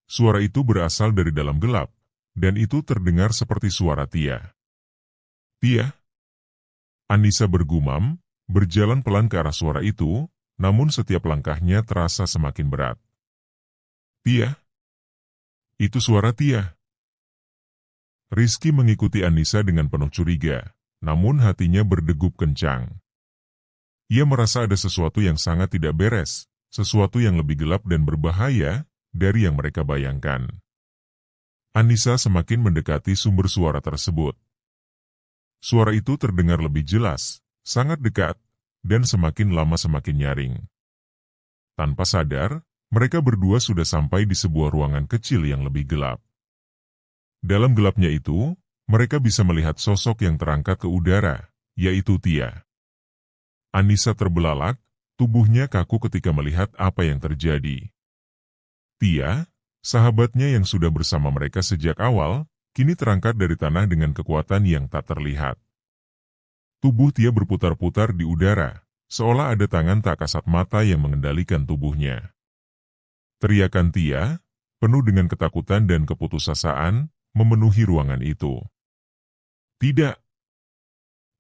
Suara itu berasal dari dalam gelap, dan itu terdengar seperti suara Tia. Tia? Anissa bergumam, berjalan pelan ke arah suara itu, namun setiap langkahnya terasa semakin berat. Tia? Itu suara Tia. Rizky mengikuti Anissa dengan penuh curiga, namun hatinya berdegup kencang. Ia merasa ada sesuatu yang sangat tidak beres, sesuatu yang lebih gelap dan berbahaya dari yang mereka bayangkan. Anissa semakin mendekati sumber suara tersebut. Suara itu terdengar lebih jelas, sangat dekat, dan semakin lama semakin nyaring. Tanpa sadar, mereka berdua sudah sampai di sebuah ruangan kecil yang lebih gelap. Dalam gelapnya itu, mereka bisa melihat sosok yang terangkat ke udara, yaitu Tia. Anissa terbelalak, tubuhnya kaku ketika melihat apa yang terjadi. Tia, sahabatnya yang sudah bersama mereka sejak awal, kini terangkat dari tanah dengan kekuatan yang tak terlihat. Tubuh Tia berputar-putar di udara, seolah ada tangan tak kasat mata yang mengendalikan tubuhnya. Teriakan Tia, penuh dengan ketakutan dan keputusasaan, memenuhi ruangan itu. Tidak!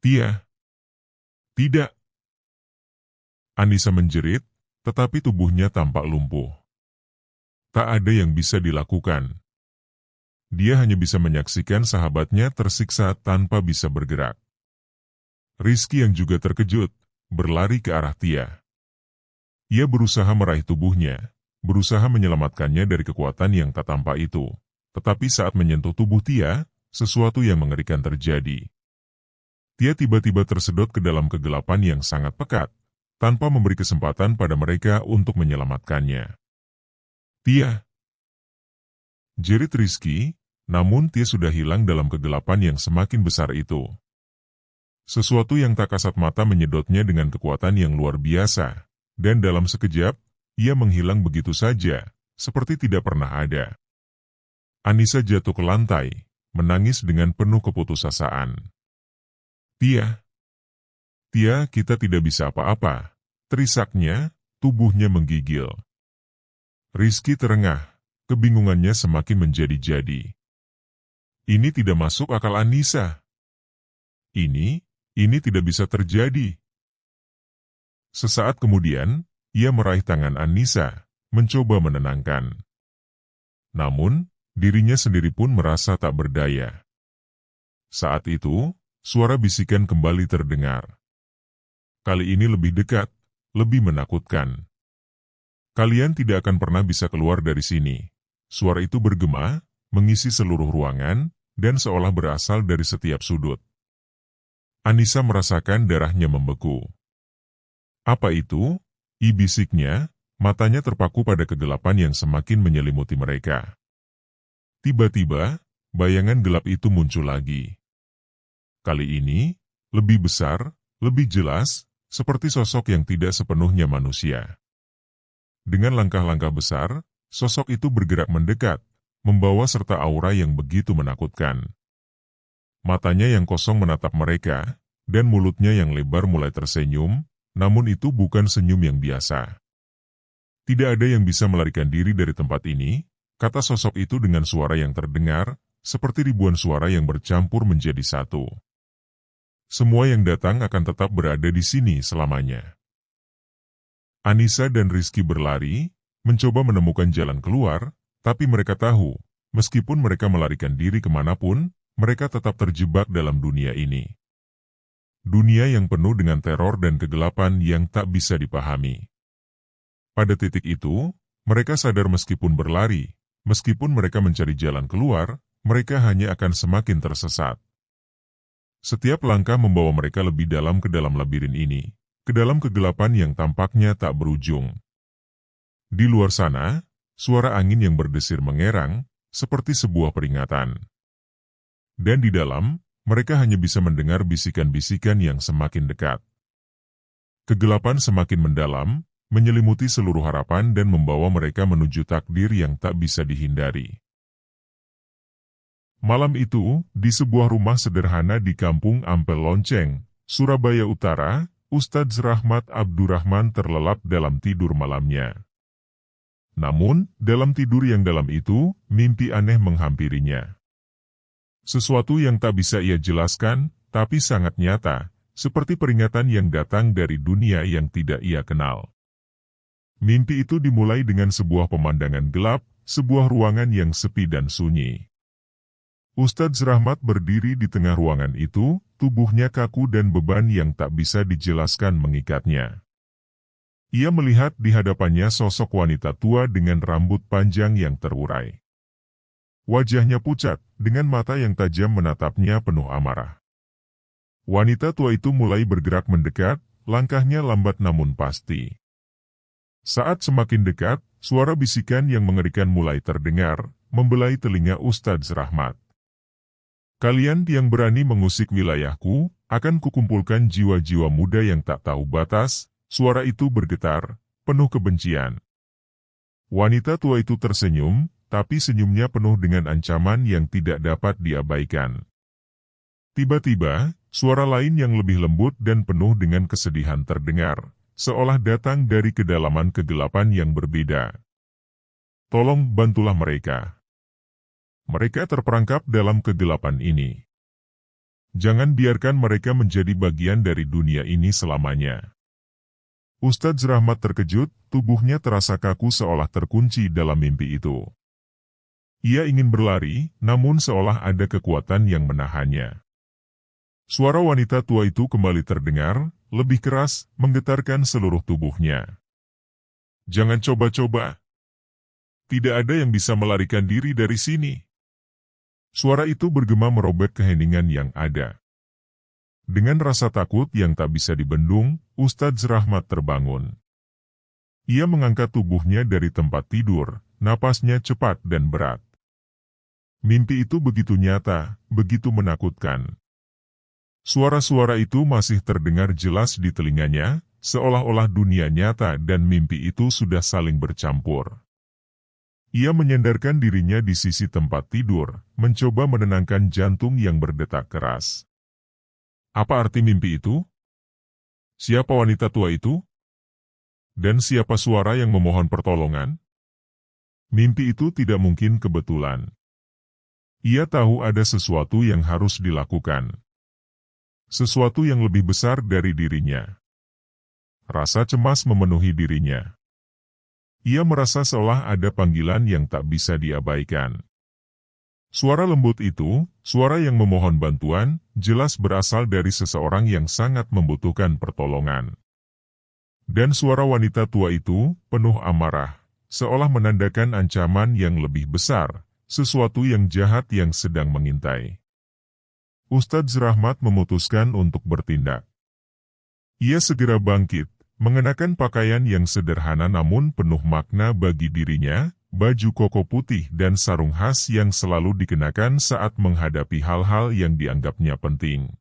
Tia! Tidak! Anissa menjerit, tetapi tubuhnya tampak lumpuh. Tak ada yang bisa dilakukan. Dia hanya bisa menyaksikan sahabatnya tersiksa tanpa bisa bergerak. Rizky yang juga terkejut, berlari ke arah Tia. Ia berusaha meraih tubuhnya, berusaha menyelamatkannya dari kekuatan yang tak tampak itu. Tetapi saat menyentuh tubuh Tia, sesuatu yang mengerikan terjadi. Tia tiba-tiba tersedot ke dalam kegelapan yang sangat pekat, tanpa memberi kesempatan pada mereka untuk menyelamatkannya. Tia! Jerit Rizky, namun Tia sudah hilang dalam kegelapan yang semakin besar itu. Sesuatu yang tak kasat mata menyedotnya dengan kekuatan yang luar biasa, dan dalam sekejap, ia menghilang begitu saja, seperti tidak pernah ada. Anissa jatuh ke lantai, menangis dengan penuh keputusasaan. Tia! Tia, kita tidak bisa apa-apa. Terisaknya, tubuhnya menggigil. Rizky terengah, kebingungannya semakin menjadi-jadi. Ini tidak masuk akal Anissa. Ini tidak bisa terjadi. Sesaat kemudian, ia meraih tangan Anissa, mencoba menenangkan. Namun, dirinya sendiri pun merasa tak berdaya. Saat itu, suara bisikan kembali terdengar. Kali ini lebih dekat, lebih menakutkan. Kalian tidak akan pernah bisa keluar dari sini. Suara itu bergema, mengisi seluruh ruangan, dan seolah berasal dari setiap sudut. Anissa merasakan darahnya membeku. Apa itu? Bisiknya, matanya terpaku pada kegelapan yang semakin menyelimuti mereka. Tiba-tiba, bayangan gelap itu muncul lagi. Kali ini, lebih besar, lebih jelas, seperti sosok yang tidak sepenuhnya manusia. Dengan langkah-langkah besar, sosok itu bergerak mendekat, membawa serta aura yang begitu menakutkan. Matanya yang kosong menatap mereka, dan mulutnya yang lebar mulai tersenyum, namun itu bukan senyum yang biasa. Tidak ada yang bisa melarikan diri dari tempat ini, kata sosok itu dengan suara yang terdengar, seperti ribuan suara yang bercampur menjadi satu. Semua yang datang akan tetap berada di sini selamanya. Anissa dan Rizky berlari, mencoba menemukan jalan keluar, tapi mereka tahu, meskipun mereka melarikan diri kemanapun, mereka tetap terjebak dalam dunia ini. Dunia yang penuh dengan teror dan kegelapan yang tak bisa dipahami. Pada titik itu, mereka sadar meskipun berlari, meskipun mereka mencari jalan keluar, mereka hanya akan semakin tersesat. Setiap langkah membawa mereka lebih dalam ke dalam labirin ini, ke dalam kegelapan yang tampaknya tak berujung. Di luar sana, suara angin yang berdesir mengerang, seperti sebuah peringatan. Dan di dalam, mereka hanya bisa mendengar bisikan-bisikan yang semakin dekat. Kegelapan semakin mendalam, menyelimuti seluruh harapan dan membawa mereka menuju takdir yang tak bisa dihindari. Malam itu, di sebuah rumah sederhana di Kampung Ampel Lonceng, Surabaya Utara, Ustadz Rahmat Abdurrahman terlelap dalam tidur malamnya. Namun, dalam tidur yang dalam itu, mimpi aneh menghampirinya. Sesuatu yang tak bisa ia jelaskan, tapi sangat nyata, seperti peringatan yang datang dari dunia yang tidak ia kenal. Mimpi itu dimulai dengan sebuah pemandangan gelap, sebuah ruangan yang sepi dan sunyi. Ustadz Rahmat berdiri di tengah ruangan itu, tubuhnya kaku dan beban yang tak bisa dijelaskan mengikatnya. Ia melihat di hadapannya sosok wanita tua dengan rambut panjang yang terurai. Wajahnya pucat, dengan mata yang tajam menatapnya penuh amarah. Wanita tua itu mulai bergerak mendekat, langkahnya lambat namun pasti. Saat semakin dekat, suara bisikan yang mengerikan mulai terdengar, membelai telinga Ustadz Rahmat. Kalian yang berani mengusik wilayahku, akan kukumpulkan jiwa-jiwa muda yang tak tahu batas. Suara itu bergetar, penuh kebencian. Wanita tua itu tersenyum, tapi senyumnya penuh dengan ancaman yang tidak dapat diabaikan. Tiba-tiba, suara lain yang lebih lembut dan penuh dengan kesedihan terdengar, seolah datang dari kedalaman kegelapan yang berbeda. Tolong bantulah mereka. Mereka terperangkap dalam kegelapan ini. Jangan biarkan mereka menjadi bagian dari dunia ini selamanya. Ustadz Rahmat terkejut, tubuhnya terasa kaku seolah terkunci dalam mimpi itu. Ia ingin berlari, namun seolah ada kekuatan yang menahannya. Suara wanita tua itu kembali terdengar, lebih keras, menggetarkan seluruh tubuhnya. Jangan coba-coba. Tidak ada yang bisa melarikan diri dari sini. Suara itu bergema merobek keheningan yang ada. Dengan rasa takut yang tak bisa dibendung, Ustadz Rahmat terbangun. Ia mengangkat tubuhnya dari tempat tidur, napasnya cepat dan berat. Mimpi itu begitu nyata, begitu menakutkan. Suara-suara itu masih terdengar jelas di telinganya, seolah-olah dunia nyata dan mimpi itu sudah saling bercampur. Ia menyandarkan dirinya di sisi tempat tidur, mencoba menenangkan jantung yang berdetak keras. Apa arti mimpi itu? Siapa wanita tua itu? Dan siapa suara yang memohon pertolongan? Mimpi itu tidak mungkin kebetulan. Ia tahu ada sesuatu yang harus dilakukan. Sesuatu yang lebih besar dari dirinya. Rasa cemas memenuhi dirinya. Ia merasa seolah ada panggilan yang tak bisa diabaikan. Suara lembut itu, suara yang memohon bantuan, jelas berasal dari seseorang yang sangat membutuhkan pertolongan. Dan suara wanita tua itu, penuh amarah, seolah menandakan ancaman yang lebih besar, sesuatu yang jahat yang sedang mengintai. Ustadz Rahmat memutuskan untuk bertindak. Ia segera bangkit, mengenakan pakaian yang sederhana namun penuh makna bagi dirinya, baju koko putih dan sarung khas yang selalu dikenakan saat menghadapi hal-hal yang dianggapnya penting.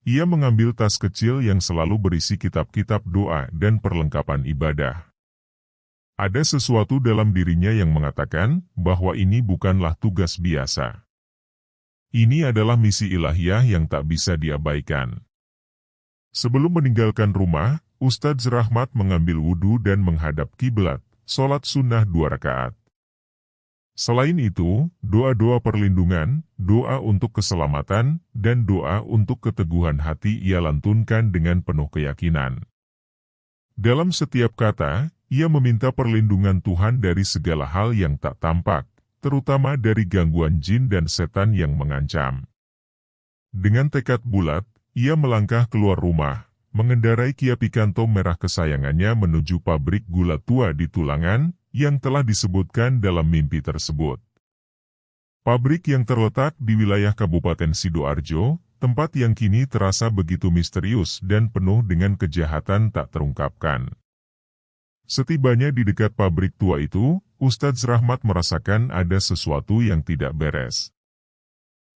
Ia mengambil tas kecil yang selalu berisi kitab-kitab doa dan perlengkapan ibadah. Ada sesuatu dalam dirinya yang mengatakan bahwa ini bukanlah tugas biasa. Ini adalah misi ilahiyah yang tak bisa diabaikan. Sebelum meninggalkan rumah, Ustadz Rahmat mengambil wudhu dan menghadap kiblat. Sholat sunnah 2 rakaat. Selain itu, doa-doa perlindungan, doa untuk keselamatan, dan doa untuk keteguhan hati ia lantunkan dengan penuh keyakinan. Dalam setiap kata, ia meminta perlindungan Tuhan dari segala hal yang tak tampak, terutama dari gangguan jin dan setan yang mengancam. Dengan tekad bulat, ia melangkah keluar rumah. Mengendarai Kia Picanto merah kesayangannya menuju pabrik gula tua di Tulangan, yang telah disebutkan dalam mimpi tersebut. Pabrik yang terletak di wilayah Kabupaten Sidoarjo, tempat yang kini terasa begitu misterius dan penuh dengan kejahatan tak terungkapkan. Setibanya di dekat pabrik tua itu, Ustadz Rahmat merasakan ada sesuatu yang tidak beres.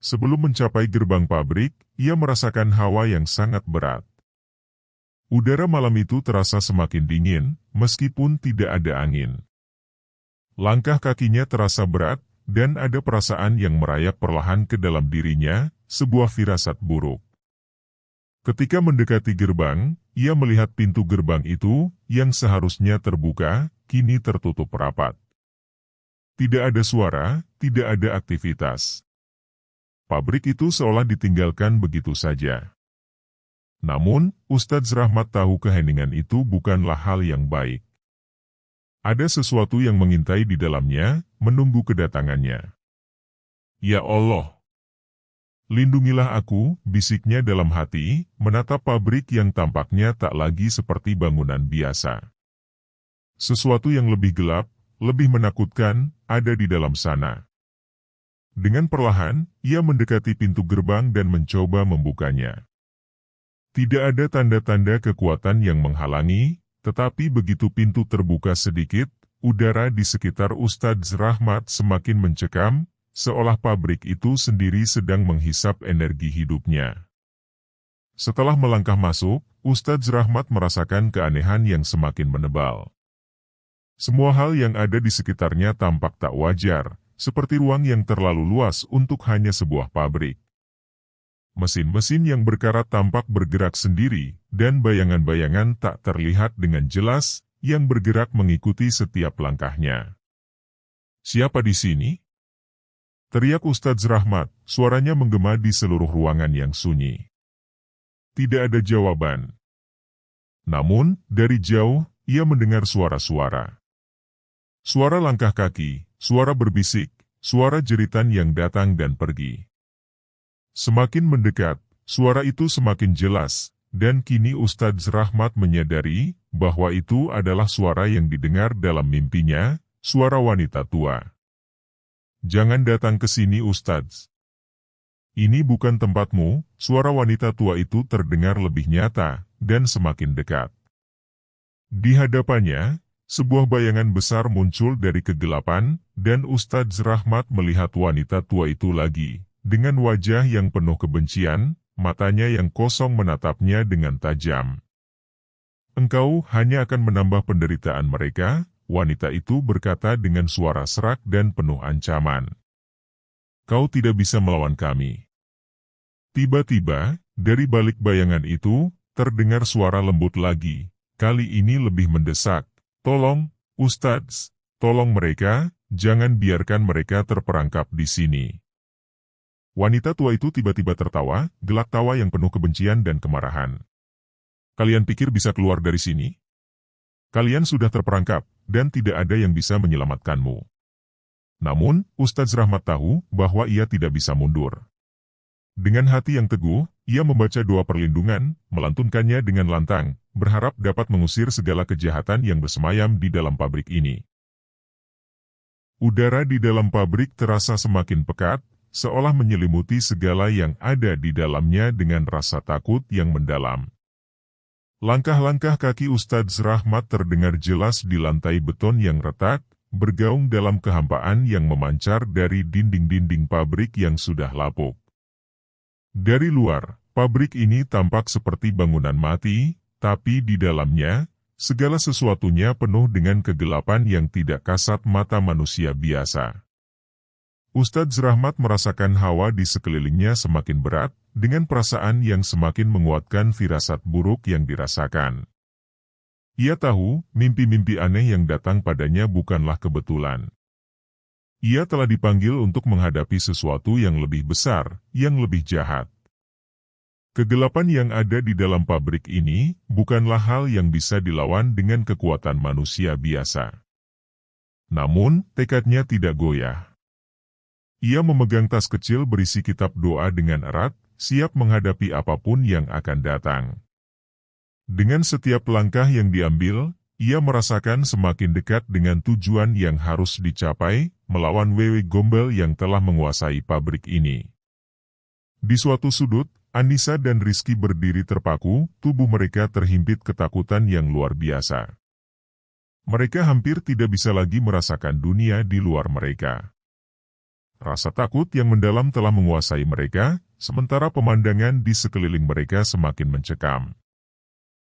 Sebelum mencapai gerbang pabrik, ia merasakan hawa yang sangat berat. Udara malam itu terasa semakin dingin, meskipun tidak ada angin. Langkah kakinya terasa berat, dan ada perasaan yang merayap perlahan ke dalam dirinya, sebuah firasat buruk. Ketika mendekati gerbang, ia melihat pintu gerbang itu, yang seharusnya terbuka, kini tertutup rapat. Tidak ada suara, tidak ada aktivitas. Pabrik itu seolah ditinggalkan begitu saja. Namun, Ustadz Rahmat tahu keheningan itu bukanlah hal yang baik. Ada sesuatu yang mengintai di dalamnya, menunggu kedatangannya. Ya Allah! Lindungilah aku, bisiknya dalam hati, menatap pabrik yang tampaknya tak lagi seperti bangunan biasa. Sesuatu yang lebih gelap, lebih menakutkan, ada di dalam sana. Dengan perlahan, ia mendekati pintu gerbang dan mencoba membukanya. Tidak ada tanda-tanda kekuatan yang menghalangi, tetapi begitu pintu terbuka sedikit, udara di sekitar Ustadz Rahmat semakin mencekam, seolah pabrik itu sendiri sedang menghisap energi hidupnya. Setelah melangkah masuk, Ustadz Rahmat merasakan keanehan yang semakin menebal. Semua hal yang ada di sekitarnya tampak tak wajar, seperti ruang yang terlalu luas untuk hanya sebuah pabrik. Mesin-mesin yang berkarat tampak bergerak sendiri, dan bayangan-bayangan tak terlihat dengan jelas, yang bergerak mengikuti setiap langkahnya. Siapa di sini? Teriak Ustadz Rahmat, suaranya menggema di seluruh ruangan yang sunyi. Tidak ada jawaban. Namun, dari jauh, ia mendengar suara-suara. Suara langkah kaki, suara berbisik, suara jeritan yang datang dan pergi. Semakin mendekat, suara itu semakin jelas, dan kini Ustadz Rahmat menyadari bahwa itu adalah suara yang didengar dalam mimpinya, suara wanita tua. Jangan datang ke sini Ustadz. Ini bukan tempatmu, suara wanita tua itu terdengar lebih nyata, dan semakin dekat. Di hadapannya, sebuah bayangan besar muncul dari kegelapan, dan Ustadz Rahmat melihat wanita tua itu lagi, dengan wajah yang penuh kebencian, matanya yang kosong menatapnya dengan tajam. Engkau hanya akan menambah penderitaan mereka, wanita itu berkata dengan suara serak dan penuh ancaman. Kau tidak bisa melawan kami. Tiba-tiba, dari balik bayangan itu, terdengar suara lembut lagi, kali ini lebih mendesak. Tolong, Ustadz, tolong mereka, jangan biarkan mereka terperangkap di sini. Wanita tua itu tiba-tiba tertawa, gelak tawa yang penuh kebencian dan kemarahan. Kalian pikir bisa keluar dari sini? Kalian sudah terperangkap, dan tidak ada yang bisa menyelamatkanmu. Namun, Ustadz Rahmat tahu bahwa ia tidak bisa mundur. Dengan hati yang teguh, ia membaca doa perlindungan, melantunkannya dengan lantang, berharap dapat mengusir segala kejahatan yang bersemayam di dalam pabrik ini. Udara di dalam pabrik terasa semakin pekat, seolah menyelimuti segala yang ada di dalamnya dengan rasa takut yang mendalam. Langkah-langkah kaki Ustadz Rahmat terdengar jelas di lantai beton yang retak, bergaung dalam kehampaan yang memancar dari dinding-dinding pabrik yang sudah lapuk. Dari luar, pabrik ini tampak seperti bangunan mati, tapi di dalamnya, segala sesuatunya penuh dengan kegelapan yang tidak kasat mata manusia biasa. Ustadz Rahmat merasakan hawa di sekelilingnya semakin berat, dengan perasaan yang semakin menguatkan firasat buruk yang dirasakan. Ia tahu, mimpi-mimpi aneh yang datang padanya bukanlah kebetulan. Ia telah dipanggil untuk menghadapi sesuatu yang lebih besar, yang lebih jahat. Kegelapan yang ada di dalam pabrik ini, bukanlah hal yang bisa dilawan dengan kekuatan manusia biasa. Namun, tekadnya tidak goyah. Ia memegang tas kecil berisi kitab doa dengan erat, siap menghadapi apapun yang akan datang. Dengan setiap langkah yang diambil, ia merasakan semakin dekat dengan tujuan yang harus dicapai, melawan wewe gombel yang telah menguasai pabrik ini. Di suatu sudut, Anissa dan Rizky berdiri terpaku, tubuh mereka terhimpit ketakutan yang luar biasa. Mereka hampir tidak bisa lagi merasakan dunia di luar mereka. Rasa takut yang mendalam telah menguasai mereka, sementara pemandangan di sekeliling mereka semakin mencekam.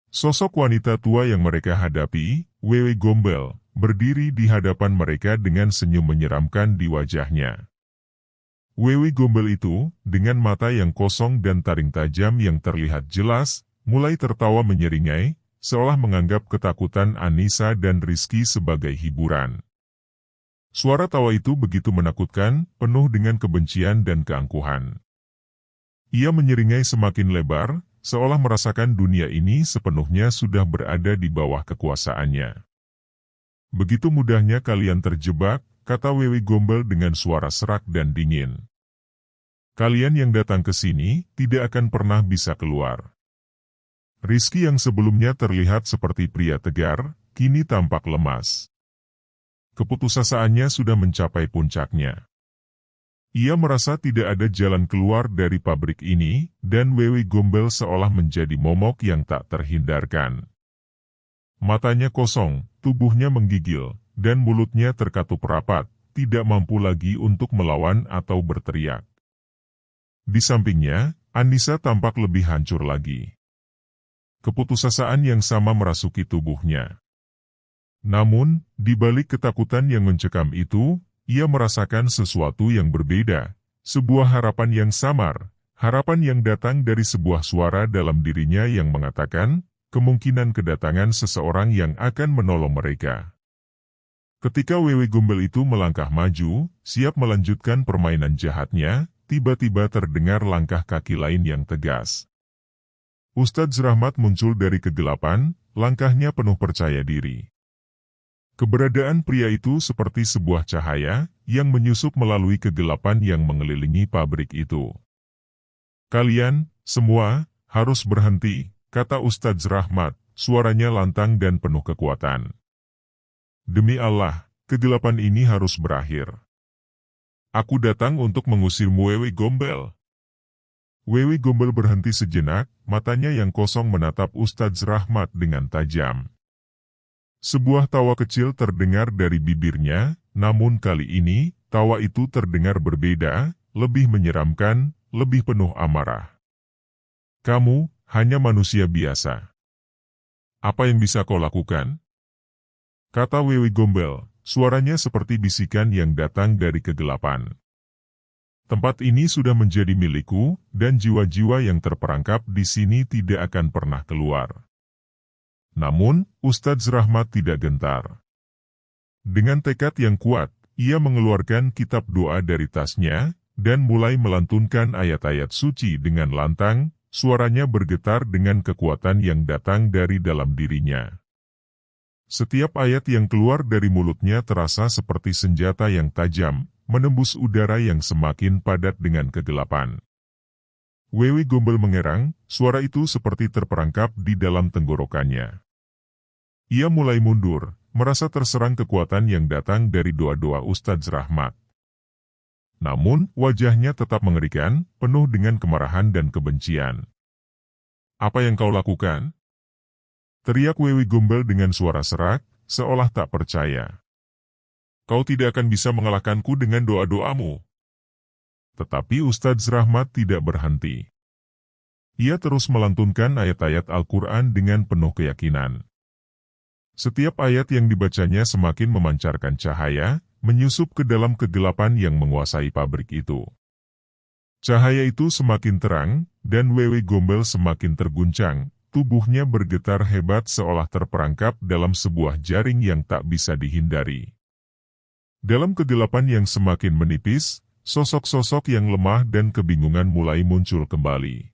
Sosok wanita tua yang mereka hadapi, Wewe Gombel, berdiri di hadapan mereka dengan senyum menyeramkan di wajahnya. Wewe Gombel itu, dengan mata yang kosong dan taring tajam yang terlihat jelas, mulai tertawa menyeringai, seolah menganggap ketakutan Anissa dan Rizky sebagai hiburan. Suara tawa itu begitu menakutkan, penuh dengan kebencian dan keangkuhan. Ia menyeringai semakin lebar, seolah merasakan dunia ini sepenuhnya sudah berada di bawah kekuasaannya. Begitu mudahnya kalian terjebak, kata Wewe Gombel dengan suara serak dan dingin. Kalian yang datang ke sini, tidak akan pernah bisa keluar. Rizky yang sebelumnya terlihat seperti pria tegar, kini tampak lemas. Keputusasaannya sudah mencapai puncaknya. Ia merasa tidak ada jalan keluar dari pabrik ini, dan Wewe Gombel seolah menjadi momok yang tak terhindarkan. Matanya kosong, tubuhnya menggigil, dan mulutnya terkatup rapat, tidak mampu lagi untuk melawan atau berteriak. Di sampingnya, Anissa tampak lebih hancur lagi. Keputusasaan yang sama merasuki tubuhnya. Namun, di balik ketakutan yang mencekam itu, ia merasakan sesuatu yang berbeda, sebuah harapan yang samar, harapan yang datang dari sebuah suara dalam dirinya yang mengatakan, kemungkinan kedatangan seseorang yang akan menolong mereka. Ketika Wewe Gombel itu melangkah maju, siap melanjutkan permainan jahatnya, tiba-tiba terdengar langkah kaki lain yang tegas. Ustadz Rahmat muncul dari kegelapan, langkahnya penuh percaya diri. Keberadaan pria itu seperti sebuah cahaya yang menyusup melalui kegelapan yang mengelilingi pabrik itu. Kalian, semua, harus berhenti, kata Ustadz Rahmat, suaranya lantang dan penuh kekuatan. Demi Allah, kegelapan ini harus berakhir. Aku datang untuk mengusirmu Wewe Gombel. Wewe Gombel berhenti sejenak, matanya yang kosong menatap Ustadz Rahmat dengan tajam. Sebuah tawa kecil terdengar dari bibirnya, namun kali ini, tawa itu terdengar berbeda, lebih menyeramkan, lebih penuh amarah. Kamu, hanya manusia biasa. Apa yang bisa kau lakukan? Kata Wewe Gombel, suaranya seperti bisikan yang datang dari kegelapan. Tempat ini sudah menjadi milikku, dan jiwa-jiwa yang terperangkap di sini tidak akan pernah keluar. Namun, Ustadz Rahmat tidak gentar. Dengan tekad yang kuat, ia mengeluarkan kitab doa dari tasnya, dan mulai melantunkan ayat-ayat suci dengan lantang, suaranya bergetar dengan kekuatan yang datang dari dalam dirinya. Setiap ayat yang keluar dari mulutnya terasa seperti senjata yang tajam, menembus udara yang semakin padat dengan kegelapan. Wewe Gombel mengerang, suara itu seperti terperangkap di dalam tenggorokannya. Ia mulai mundur, merasa terserang kekuatan yang datang dari doa-doa Ustadz Rahmat. Namun, wajahnya tetap mengerikan, penuh dengan kemarahan dan kebencian. Apa yang kau lakukan? Teriak Wewe Gombel dengan suara serak, seolah tak percaya. Kau tidak akan bisa mengalahkanku dengan doa-doamu. Tetapi Ustadz Rahmat tidak berhenti. Ia terus melantunkan ayat-ayat Al-Quran dengan penuh keyakinan. Setiap ayat yang dibacanya semakin memancarkan cahaya, menyusup ke dalam kegelapan yang menguasai pabrik itu. Cahaya itu semakin terang, dan Wewe Gombel semakin terguncang, tubuhnya bergetar hebat seolah terperangkap dalam sebuah jaring yang tak bisa dihindari. Dalam kegelapan yang semakin menipis, sosok-sosok yang lemah dan kebingungan mulai muncul kembali.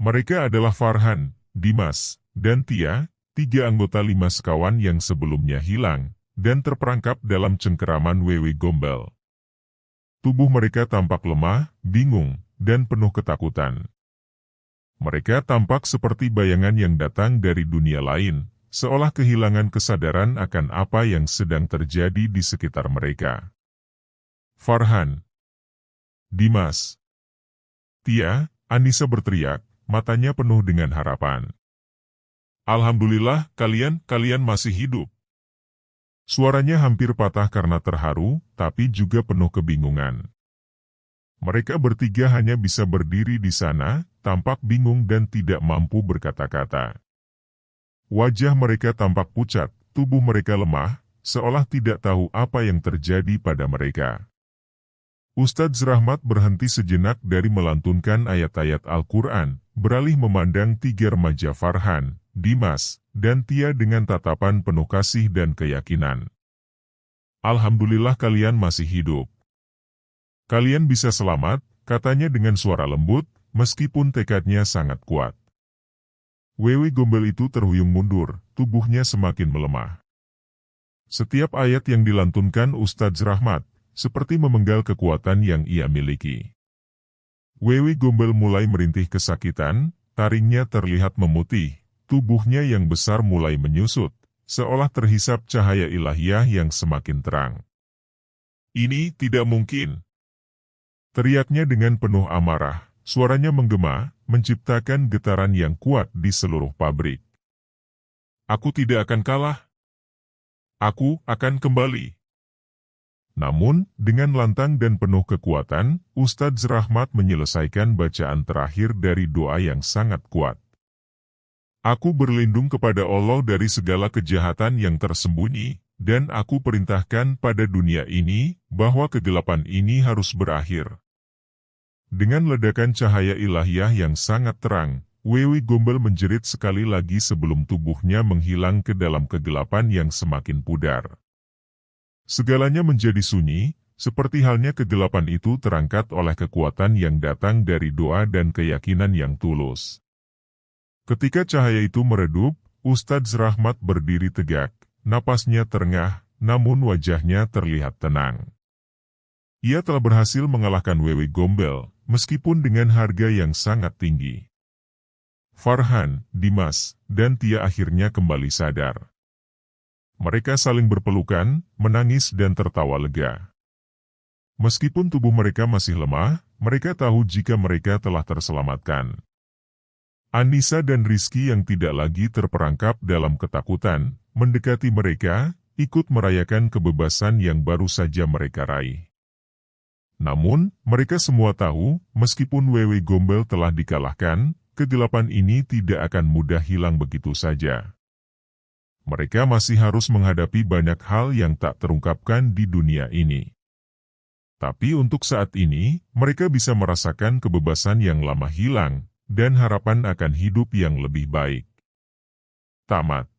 Mereka adalah Farhan, Dimas, dan Tia, 3 anggota 5 sekawan yang sebelumnya hilang, dan terperangkap dalam cengkeraman Wewe Gombel. Tubuh mereka tampak lemah, bingung, dan penuh ketakutan. Mereka tampak seperti bayangan yang datang dari dunia lain, seolah kehilangan kesadaran akan apa yang sedang terjadi di sekitar mereka. Farhan, Dimas, Tia, Anissa berteriak, matanya penuh dengan harapan. Alhamdulillah, kalian masih hidup. Suaranya hampir patah karena terharu, tapi juga penuh kebingungan. Mereka bertiga hanya bisa berdiri di sana, tampak bingung dan tidak mampu berkata-kata. Wajah mereka tampak pucat, tubuh mereka lemah, seolah tidak tahu apa yang terjadi pada mereka. Ustadz Rahmat berhenti sejenak dari melantunkan ayat-ayat Al-Quran, beralih memandang tiga remaja Farhan, Dimas, dan Tia dengan tatapan penuh kasih dan keyakinan. Alhamdulillah kalian masih hidup. Kalian bisa selamat, katanya dengan suara lembut, meskipun tekadnya sangat kuat. Wewe Gombel itu terhuyung mundur, tubuhnya semakin melemah. Setiap ayat yang dilantunkan Ustadz Rahmat, seperti memenggal kekuatan yang ia miliki. Wewe Gombel mulai merintih kesakitan, taringnya terlihat memutih, tubuhnya yang besar mulai menyusut, seolah terhisap cahaya ilahiyah yang semakin terang. Ini tidak mungkin. Teriaknya dengan penuh amarah, suaranya menggema, menciptakan getaran yang kuat di seluruh pabrik. Aku tidak akan kalah. Aku akan kembali. Namun, dengan lantang dan penuh kekuatan, Ustadz Rahmat menyelesaikan bacaan terakhir dari doa yang sangat kuat. Aku berlindung kepada Allah dari segala kejahatan yang tersembunyi, dan aku perintahkan pada dunia ini, bahwa kegelapan ini harus berakhir. Dengan ledakan cahaya ilahiyah yang sangat terang, Wewe Gombel menjerit sekali lagi sebelum tubuhnya menghilang ke dalam kegelapan yang semakin pudar. Segalanya menjadi sunyi, seperti halnya kegelapan itu terangkat oleh kekuatan yang datang dari doa dan keyakinan yang tulus. Ketika cahaya itu meredup, Ustadz Rahmat berdiri tegak, napasnya terengah, namun wajahnya terlihat tenang. Ia telah berhasil mengalahkan Wewe Gombel, meskipun dengan harga yang sangat tinggi. Farhan, Dimas, dan Tia akhirnya kembali sadar. Mereka saling berpelukan, menangis dan tertawa lega. Meskipun tubuh mereka masih lemah, mereka tahu jika mereka telah terselamatkan. Anissa dan Rizky yang tidak lagi terperangkap dalam ketakutan, mendekati mereka, ikut merayakan kebebasan yang baru saja mereka raih. Namun, mereka semua tahu, meskipun Wewe Gombel telah dikalahkan, kegelapan ini tidak akan mudah hilang begitu saja. Mereka masih harus menghadapi banyak hal yang tak terungkapkan di dunia ini. Tapi untuk saat ini, mereka bisa merasakan kebebasan yang lama hilang, dan harapan akan hidup yang lebih baik. Tamat.